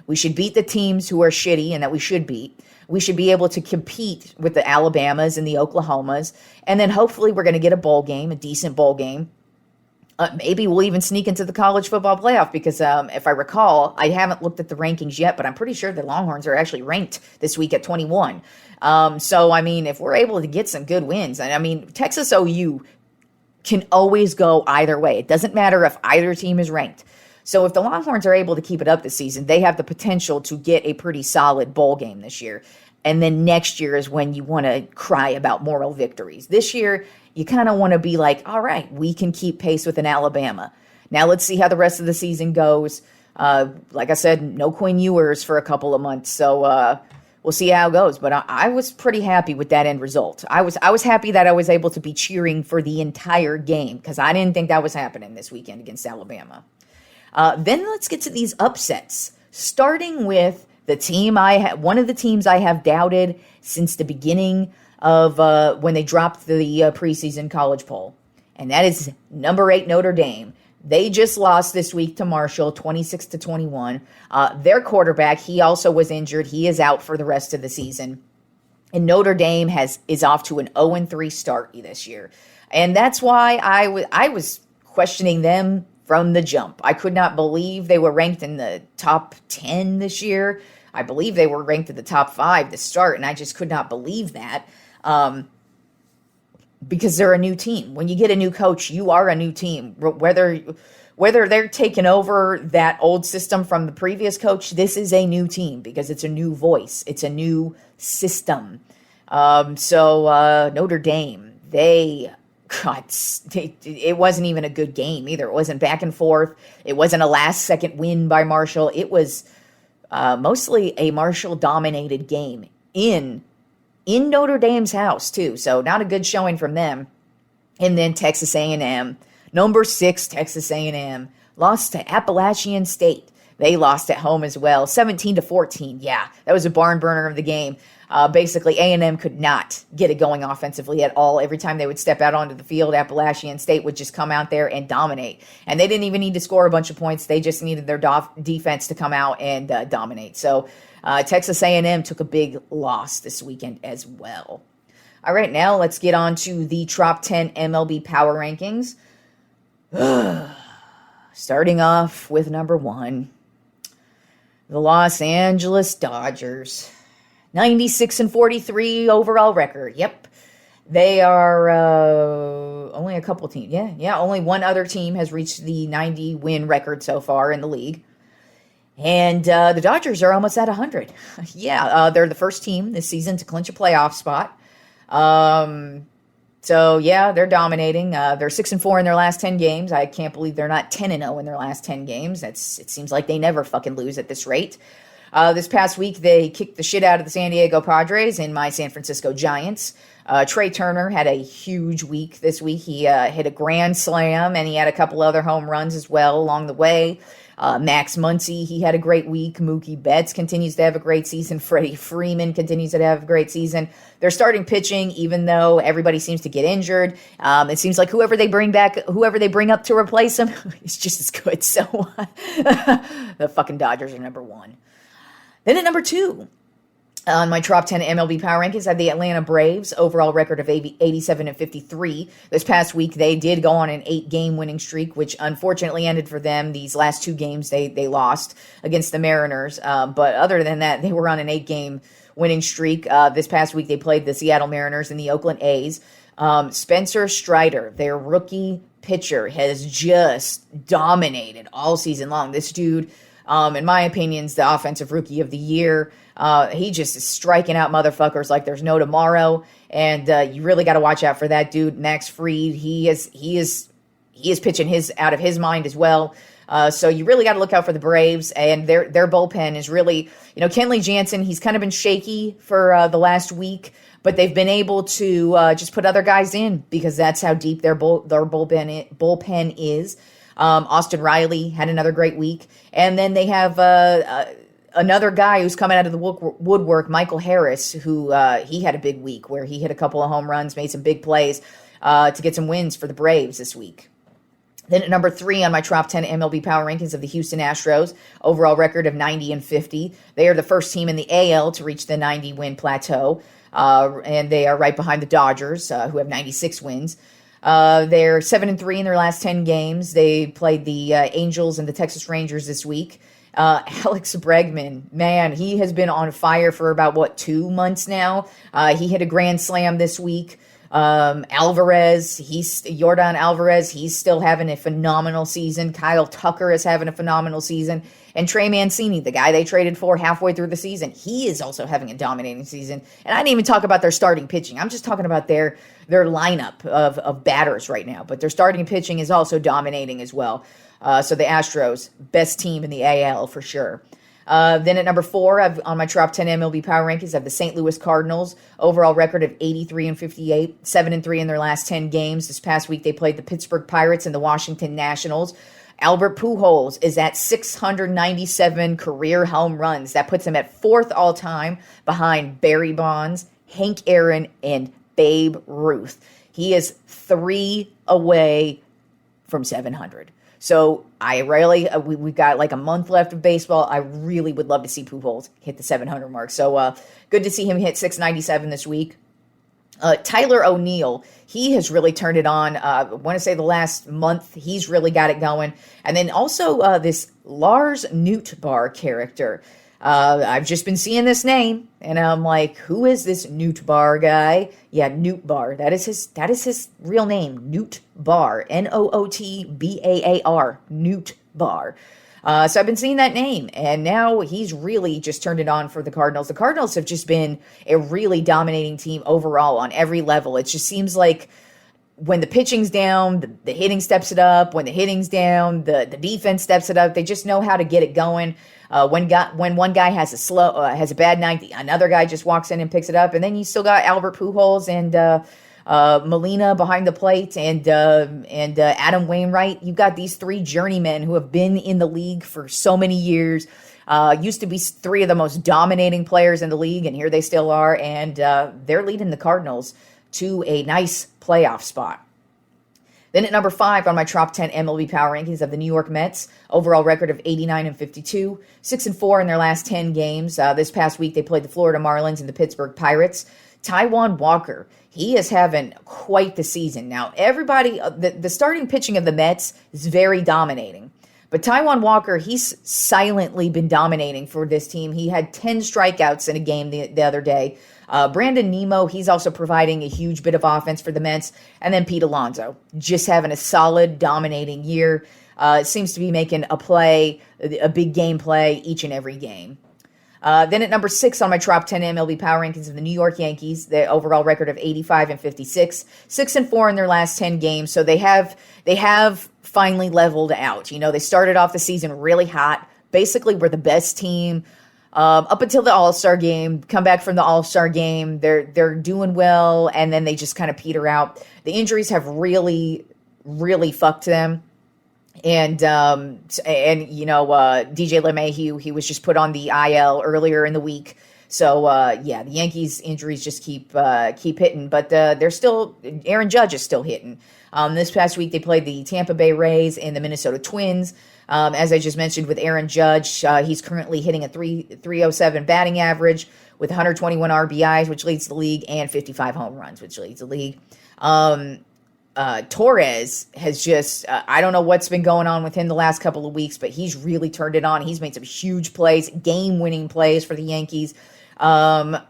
We should beat the teams who are shitty and that we should beat. We should be able to compete with the Alabamas and the Oklahomas. And then hopefully we're going to get a bowl game, a decent bowl game. Maybe we'll even sneak into the college football playoff because if I recall, I haven't looked at the rankings yet, but I'm pretty sure the Longhorns are actually ranked this week at 21. So, I mean, if we're able to get some good wins, and I mean, Texas OU can always go either way. It doesn't matter if either team is ranked. So if the Longhorns are able to keep it up this season, they have the potential to get a pretty solid bowl game this year. And then next year is when you want to cry about moral victories. This year, you kind of want to be like, all right, we can keep pace with an Alabama. Now let's see how the rest of the season goes. Like I said, no Quinn Ewers for a couple of months. So we'll see how it goes. But I was pretty happy with that end result. I was happy that I was able to be cheering for the entire game because I didn't think that was happening this weekend against Alabama. Then let's get to these upsets, starting with the team one of the teams I have doubted since the beginning of when they dropped the preseason college poll, and that is number 8 Notre Dame. They just lost this week to Marshall, 26-21. Their quarterback, he also was injured. He is out for the rest of the season, and Notre Dame is off to an 0-3 start this year, and that's why I was questioning them from the jump. I could not believe they were ranked in the top 10 this year. I believe they were ranked in the top 5 to start, and I just could not believe that because they're a new team. When you get a new coach, you are a new team. Whether they're taking over that old system from the previous coach, this is a new team because it's a new voice. It's a new system. So Notre Dame, it wasn't even a good game either. It wasn't back and forth. It wasn't a last-second win by Marshall. It was mostly a Marshall-dominated game in Notre Dame's house, too. So not a good showing from them. And then Texas A&M, number 6 Texas A&M, lost to Appalachian State. They lost at home as well, 17-14. Yeah, that was a barn burner of the game. Basically, A&M could not get it going offensively at all. Every time they would step out onto the field, Appalachian State would just come out there and dominate. And they didn't even need to score a bunch of points. They just needed their defense to come out and dominate. So Texas A&M took a big loss this weekend as well. All right, now let's get on to the Trop 10 MLB Power Rankings. Starting off with number 1, the Los Angeles Dodgers. 96-43 overall record. Yep. They are only a couple teams. Yeah. Only one other team has reached the 90-win record so far in the league. And the Dodgers are almost at 100. They're the first team this season to clinch a playoff spot. So, yeah, they're dominating. They're 6-4 in their last 10 games. I can't believe they're not 10-0 in their last 10 games. It seems like they never fucking lose at this rate. This past week, they kicked the shit out of the San Diego Padres and my San Francisco Giants. Trey Turner had a huge week this week. He hit a grand slam, and he had a couple other home runs as well along the way. Max Muncy, he had a great week. Mookie Betts continues to have a great season. Freddie Freeman continues to have a great season. They're starting pitching, even though everybody seems to get injured. It seems like whoever they bring up to replace him is just as good. So the fucking Dodgers are number 1. Then at number 2, on my Trop 10 MLB Power Rankings, I have the Atlanta Braves, overall record of 87-53. This past week, they did go on an 8-game winning streak, which unfortunately ended for them. These last 2 games, they lost against the Mariners. But other than that, they were on an 8-game winning streak. This past week, they played the Seattle Mariners and the Oakland A's. Spencer Strider, their rookie pitcher, has just dominated all season long. This dude, in my opinion, is the offensive rookie of the year. He just is striking out motherfuckers like there's no tomorrow, and you really got to watch out for that dude, Max Fried. He is pitching out of his mind as well. So you really got to look out for the Braves, and their bullpen is really, Kenley Jansen. He's kind of been shaky for the last week, but they've been able to just put other guys in because that's how deep their bullpen is. Austin Riley had another great week, and then they have Another guy who's coming out of the woodwork, Michael Harris, who he had a big week where he hit a couple of home runs, made some big plays to get some wins for the Braves this week. Then at number 3 on my Tropp 10 MLB Power Rankings of the Houston Astros, overall record of 90-50. They are the first team in the AL to reach the 90-win plateau, and they are right behind the Dodgers, who have 96 wins. They're 7-3 in their last 10 games. They played the Angels and the Texas Rangers this week. Alex Bregman, man, he has been on fire for about, 2 months now. He hit a grand slam this week. Jordan Alvarez, he's still having a phenomenal season. Kyle Tucker is having a phenomenal season. And Trey Mancini, the guy they traded for halfway through the season, he is also having a dominating season. And I didn't even talk about their starting pitching. I'm just talking about their lineup of batters right now. But their starting pitching is also dominating as well. So the Astros, best team in the AL for sure. Then at number 4, on my Tropp 10 MLB Power Rankings, I have the St. Louis Cardinals, overall record of 83-58, 7-3 in their last 10 games. This past week, they played the Pittsburgh Pirates and the Washington Nationals. Albert Pujols is at 697 career home runs. That puts him at 4th all-time behind Barry Bonds, Hank Aaron, and Babe Ruth. He is 3 away from 700. So I really, we've got like a month left of baseball. I really would love to see Pujols hit the 700 mark. So good to see him hit 697 this week. Tyler O'Neill, he has really turned it on. I want to say the last month, he's really got it going. And then also this Lars Nootbaar character. I've just been seeing this name, and I'm like, who is this Nootbaar guy? Yeah, Nootbaar. That is his real name, Nootbaar. Nootbaar. Nootbaar. So I've been seeing that name, and now he's really just turned it on for the Cardinals. The Cardinals have just been a really dominating team overall on every level. It just seems like when the pitching's down, the hitting steps it up. When the hitting's down, the defense steps it up. They just know how to get it going. When one guy has a bad night, another guy just walks in and picks it up, and then you still got Albert Pujols and Molina behind the plate, and Adam Wainwright. You've got these 3 journeymen who have been in the league for so many years. Used to be 3 of the most dominating players in the league, and here they still are, and they're leading the Cardinals to a nice playoff spot. Then at number 5 on my Tropp 10 MLB Power Rankings of the New York Mets, overall record of 89-52, 6-4 in their last 10 games. This past week, they played the Florida Marlins and the Pittsburgh Pirates. Taijuan Walker, he is having quite the season. Now, everybody, the starting pitching of the Mets is very dominating. But Taijuan Walker, he's silently been dominating for this team. He had 10 strikeouts in a game the other day. Brandon Nimmo, he's also providing a huge bit of offense for the Mets. And then Pete Alonso, just having a solid, dominating year. Seems to be making a big game play each and every game. Then at number 6 on my Tropp 10 MLB Power Rankings of the New York Yankees, the overall record of 85-56, 6-4 in their last 10 games. So they have finally leveled out. You know, they started off the season really hot. Basically, were the best team up until the All-Star game. Come back from the All-Star game, they're doing well, and then they just kind of peter out. The injuries have really, really fucked them. And you know, DJ LeMahieu, he was just put on the IL earlier in the week. So the Yankees injuries just keep hitting, but they're still, Aaron Judge is still hitting. This past week they played the Tampa Bay Rays and the Minnesota Twins. As I just mentioned with Aaron Judge, he's currently hitting a 307 batting average with 121 RBIs, which leads the league, and 55 home runs, which leads the league. Torres has just, I don't know what's been going on with him the last couple of weeks, but he's really turned it on. He's made some huge plays, game-winning plays for the Yankees. Isaiah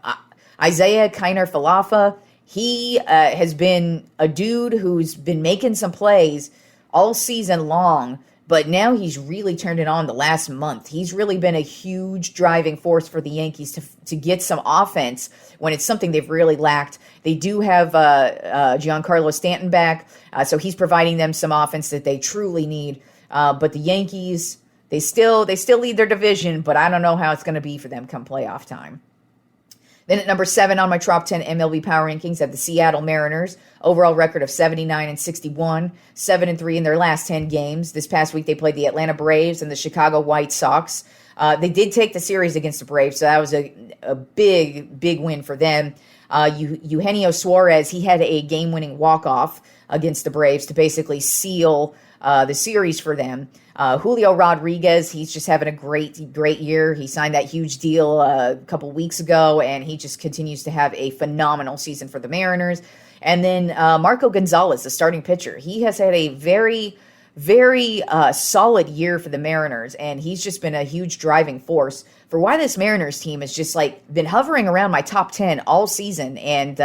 Kiner-Falefa, he has been a dude who's been making some plays all season long, but now he's really turned it on the last month. He's really been a huge driving force for the Yankees to get some offense when it's something they've really lacked. They do have Giancarlo Stanton back, so he's providing them some offense that they truly need. But the Yankees, they still lead their division, but I don't know how it's going to be for them come playoff time. Then at number 7 on my Tropp 10 MLB Power Rankings have the Seattle Mariners, overall record of 79-61, 7-3 in their last 10 games. This past week they played the Atlanta Braves and the Chicago White Sox. They did take the series against the Braves, so that was a big win for them. Eugenio Suarez, he had a game-winning walk-off against the Braves to basically seal the series for them. Julio Rodriguez, he's just having a great year. He signed that huge deal a couple weeks ago, and he just continues to have a phenomenal season for the Mariners. And then Marco Gonzalez, the starting pitcher, he has had a very solid year for the Mariners, and he's just been a huge driving force for why this Mariners team has just been hovering around my top 10 all season. And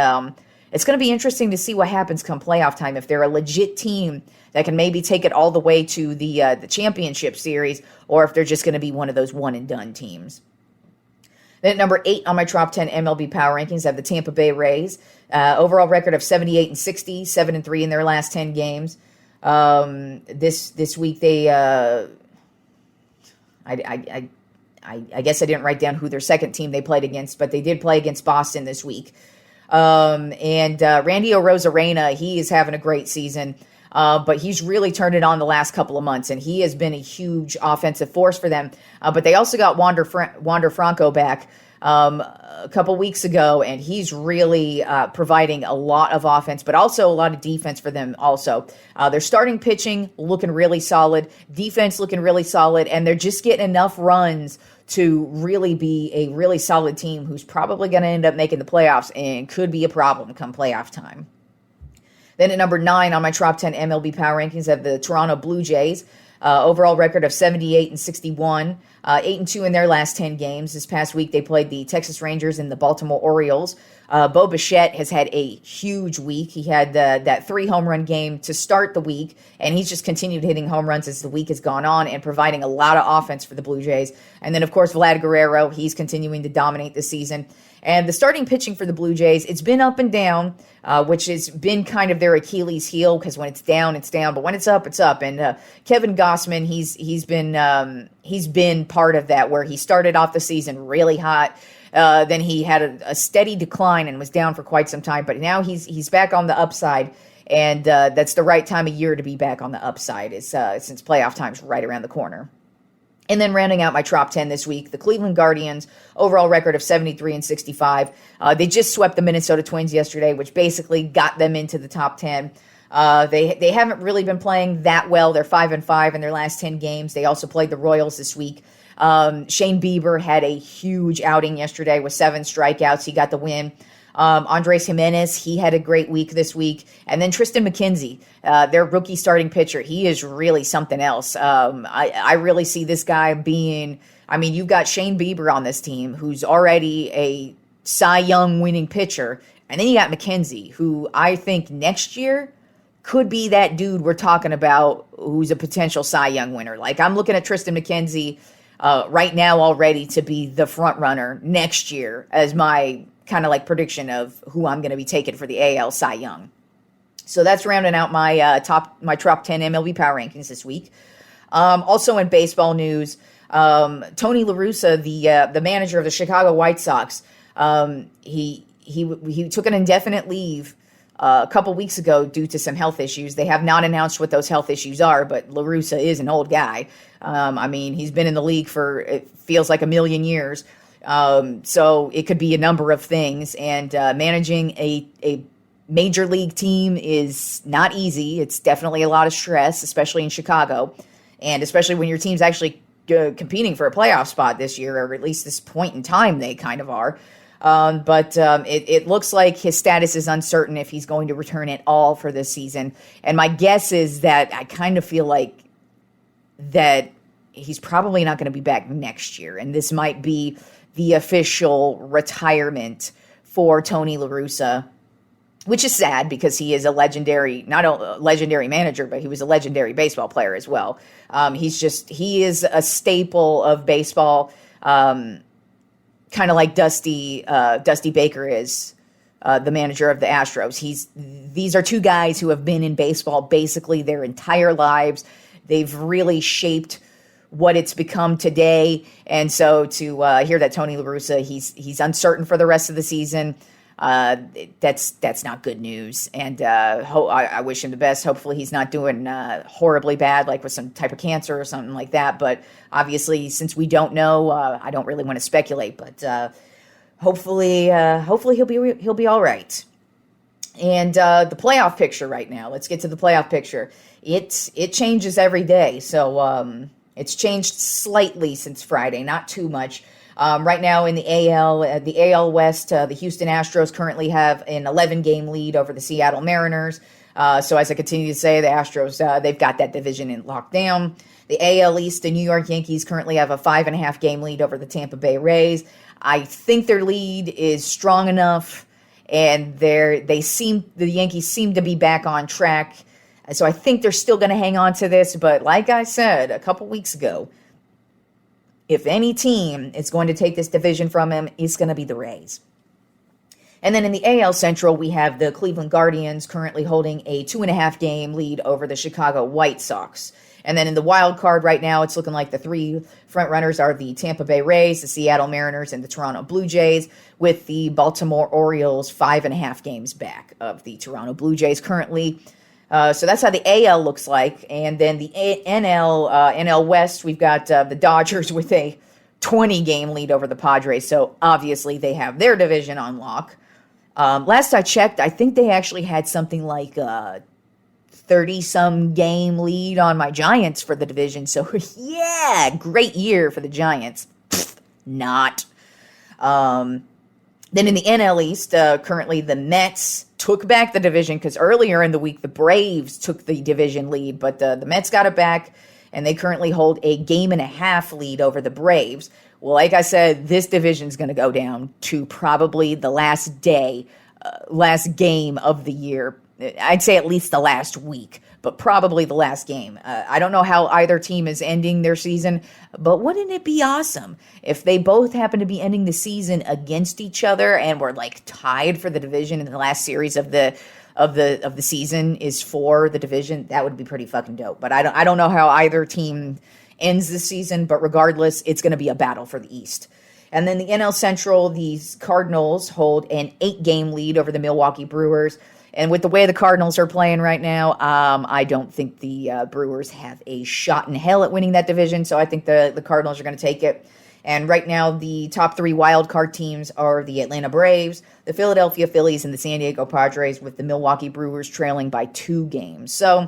it's going to be interesting to see what happens come playoff time, if they're a legit team that can maybe take it all the way to the championship series, or if they're just going to be one of those one-and-done teams. Then at number 8 on my top 10 MLB Power Rankings, I have the Tampa Bay Rays. Overall record of 78-60, 7-3 in their last 10 games. This week they, I guess I didn't write down who their second team they played against, but they did play against Boston this week. And Randy Arozarena, he is having a great season. But he's really turned it on the last couple of months, and he has been a huge offensive force for them. But they also got Wander Franco back a couple weeks ago, and he's really providing a lot of offense, but also a lot of defense for them also. Their starting pitching looking really solid, defense looking really solid, and they're just getting enough runs to really be a really solid team who's probably going to end up making the playoffs and could be a problem come playoff time. Then at number 9 on my top 10 MLB Power Rankings, I have the Toronto Blue Jays. Overall record of 78-61, 8-2 in their last 10 games. This past week, they played the Texas Rangers and the Baltimore Orioles. Bo Bichette has had a huge week. He had that 3 home run game to start the week, and he's just continued hitting home runs as the week has gone on and providing a lot of offense for the Blue Jays. And then, of course, Vlad Guerrero, he's continuing to dominate this season. And the starting pitching for the Blue Jays, it's been up and down, which has been kind of their Achilles heel, because when it's down, it's down, but when it's up, it's up. And Kevin Gausman, he's been part of that, where he started off the season really hot. Then he had a steady decline and was down for quite some time, but now he's back on the upside, and that's the right time of year to be back on the upside, since playoff time's right around the corner. And then rounding out my top 10 this week, the Cleveland Guardians, overall record of 73-65. They just swept the Minnesota Twins yesterday, which basically got them into the top 10. They haven't really been playing that well. They're 5-5 in their last 10 games. They also played the Royals this week. Shane Bieber had a huge outing yesterday with 7 strikeouts. He got the win. Andres Jimenez, he had a great week this week. And then Tristan McKenzie, their rookie starting pitcher, he is really something else. I really see this guy being, you've got Shane Bieber on this team, who's already a Cy Young winning pitcher. And then you got McKenzie, who I think next year could be that dude we're talking about who's a potential Cy Young winner. I'm looking at Tristan McKenzie right now already to be the front runner next year as my kind of prediction of who I'm going to be taking for the AL Cy Young. So that's rounding out my top 10 MLB Power Rankings this week. Also in baseball news, Tony La Russa, the manager of the Chicago White Sox, he took an indefinite leave a couple weeks ago due to some health issues. They have not announced what those health issues are, but La Russa is an old guy. He's been in the league for, it feels like, a million years. So it could be a number of things, and managing a major league team is not easy. It's definitely a lot of stress, especially in Chicago, and especially when your team's actually competing for a playoff spot this year, or at least this point in time they kind of are. But it looks like his status is uncertain if he's going to return at all for this season. And my guess is that I kind of feel like that he's probably not going to be back next year, and this might be the official retirement for Tony La Russa, which is sad because he is not a legendary manager, but he was a legendary baseball player as well. He is a staple of baseball, kind of like Dusty Baker is the manager of the Astros. These are two guys who have been in baseball basically their entire lives. They've really shaped what it's become today. And so to hear that Tony La Russa, he's uncertain for the rest of the season. That's not good news. And I wish him the best. Hopefully he's not doing horribly bad, like with some type of cancer or something like that. But obviously, since we don't know, I don't really want to speculate. But hopefully he'll be all right. And the playoff picture right now. Let's get to the playoff picture. It changes every day. So it's changed slightly since Friday, not too much. Right now in the AL West, the Houston Astros currently have an 11-game lead over the Seattle Mariners. So as I continue to say, the Astros, they've got that division in lockdown. The AL East, the New York Yankees currently have a 5.5-game lead over the Tampa Bay Rays. I think their lead is strong enough, and the Yankees seem to be back on track. So I think they're still going to hang on to this. But like I said a couple weeks ago, if any team is going to take this division from him, it's going to be the Rays. And then in the AL Central, we have the Cleveland Guardians currently holding a 2.5-game lead over the Chicago White Sox. And then in the wild card right now, it's looking like the three front runners are the Tampa Bay Rays, the Seattle Mariners, and the Toronto Blue Jays, with the Baltimore Orioles 5.5 games back of the Toronto Blue Jays currently. So that's how the AL looks like. And then the NL West, we've got the Dodgers with a 20-game lead over the Padres. So obviously they have their division on lock. Last I checked, I think they actually had something like 30-some game lead on my Giants for the division. So yeah, great year for the Giants. Not. Then in the NL East, currently the Mets took back the division because earlier in the week the Braves took the division lead, but the Mets got it back, and they currently hold a 1.5-game lead over the Braves. Well, like I said, this division is going to go down to probably the last game of the year. I'd say at least the last week, but probably the last game. I don't know how either team is ending their season, but wouldn't it be awesome if they both happen to be ending the season against each other and were like tied for the division in the last series of the season is for the division? That would be pretty fucking dope. But I don't know how either team ends the season, but regardless, it's going to be a battle for the East. And then the NL Central, these Cardinals hold an 8-game lead over the Milwaukee Brewers. And with the way the Cardinals are playing right now, I don't think the Brewers have a shot in hell at winning that division. So I think the Cardinals are going to take it. And right now, the top 3 wild card teams are the Atlanta Braves, the Philadelphia Phillies, and the San Diego Padres, with the Milwaukee Brewers trailing by 2 games. So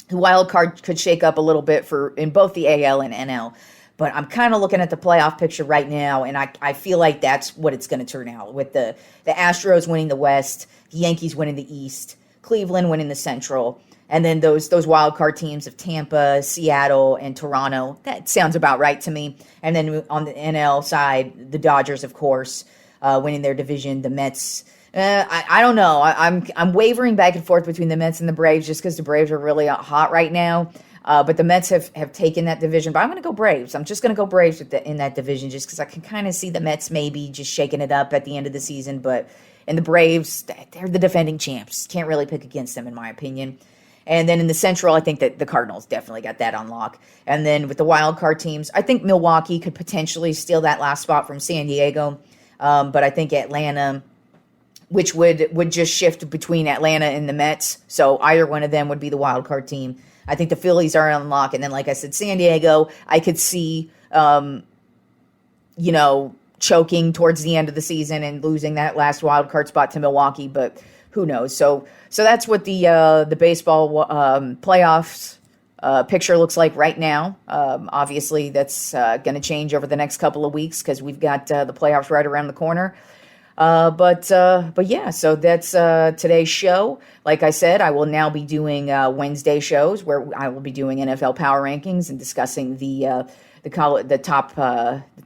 the wild card could shake up a little bit in both the AL and NL. But I'm kind of looking at the playoff picture right now, and I feel like that's what it's going to turn out, with the Astros winning the West, the Yankees winning the East, Cleveland winning the Central, and then those wild card teams of Tampa, Seattle, and Toronto. That sounds about right to me. And then on the NL side, the Dodgers, of course, winning their division. The Mets, I don't know. I'm wavering back and forth between the Mets and the Braves just because the Braves are really hot right now. But the Mets have taken that division. But I'm going to go Braves. I'm just going to go Braves in that division just because I can kind of see the Mets maybe just shaking it up at the end of the season. And the Braves, they're the defending champs. Can't really pick against them, in my opinion. And then in the Central, I think that the Cardinals definitely got that on lock. And then with the wild card teams, I think Milwaukee could potentially steal that last spot from San Diego. But I think Atlanta, which would just shift between Atlanta and the Mets. So either one of them would be the wild card team. I think the Phillies are on lock. And then, like I said, San Diego, I could see, choking towards the end of the season and losing that last wild card spot to Milwaukee, but who knows? So that's what the baseball playoffs picture looks like right now. Obviously, that's going to change over the next couple of weeks because we've got the playoffs right around the corner. But yeah, so that's today's show. Like I said, I will now be doing Wednesday shows where I will be doing NFL Power Rankings and discussing the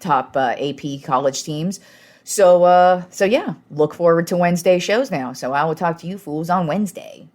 top AP college teams. So yeah, look forward to Wednesday shows now. So I will talk to you fools on Wednesday.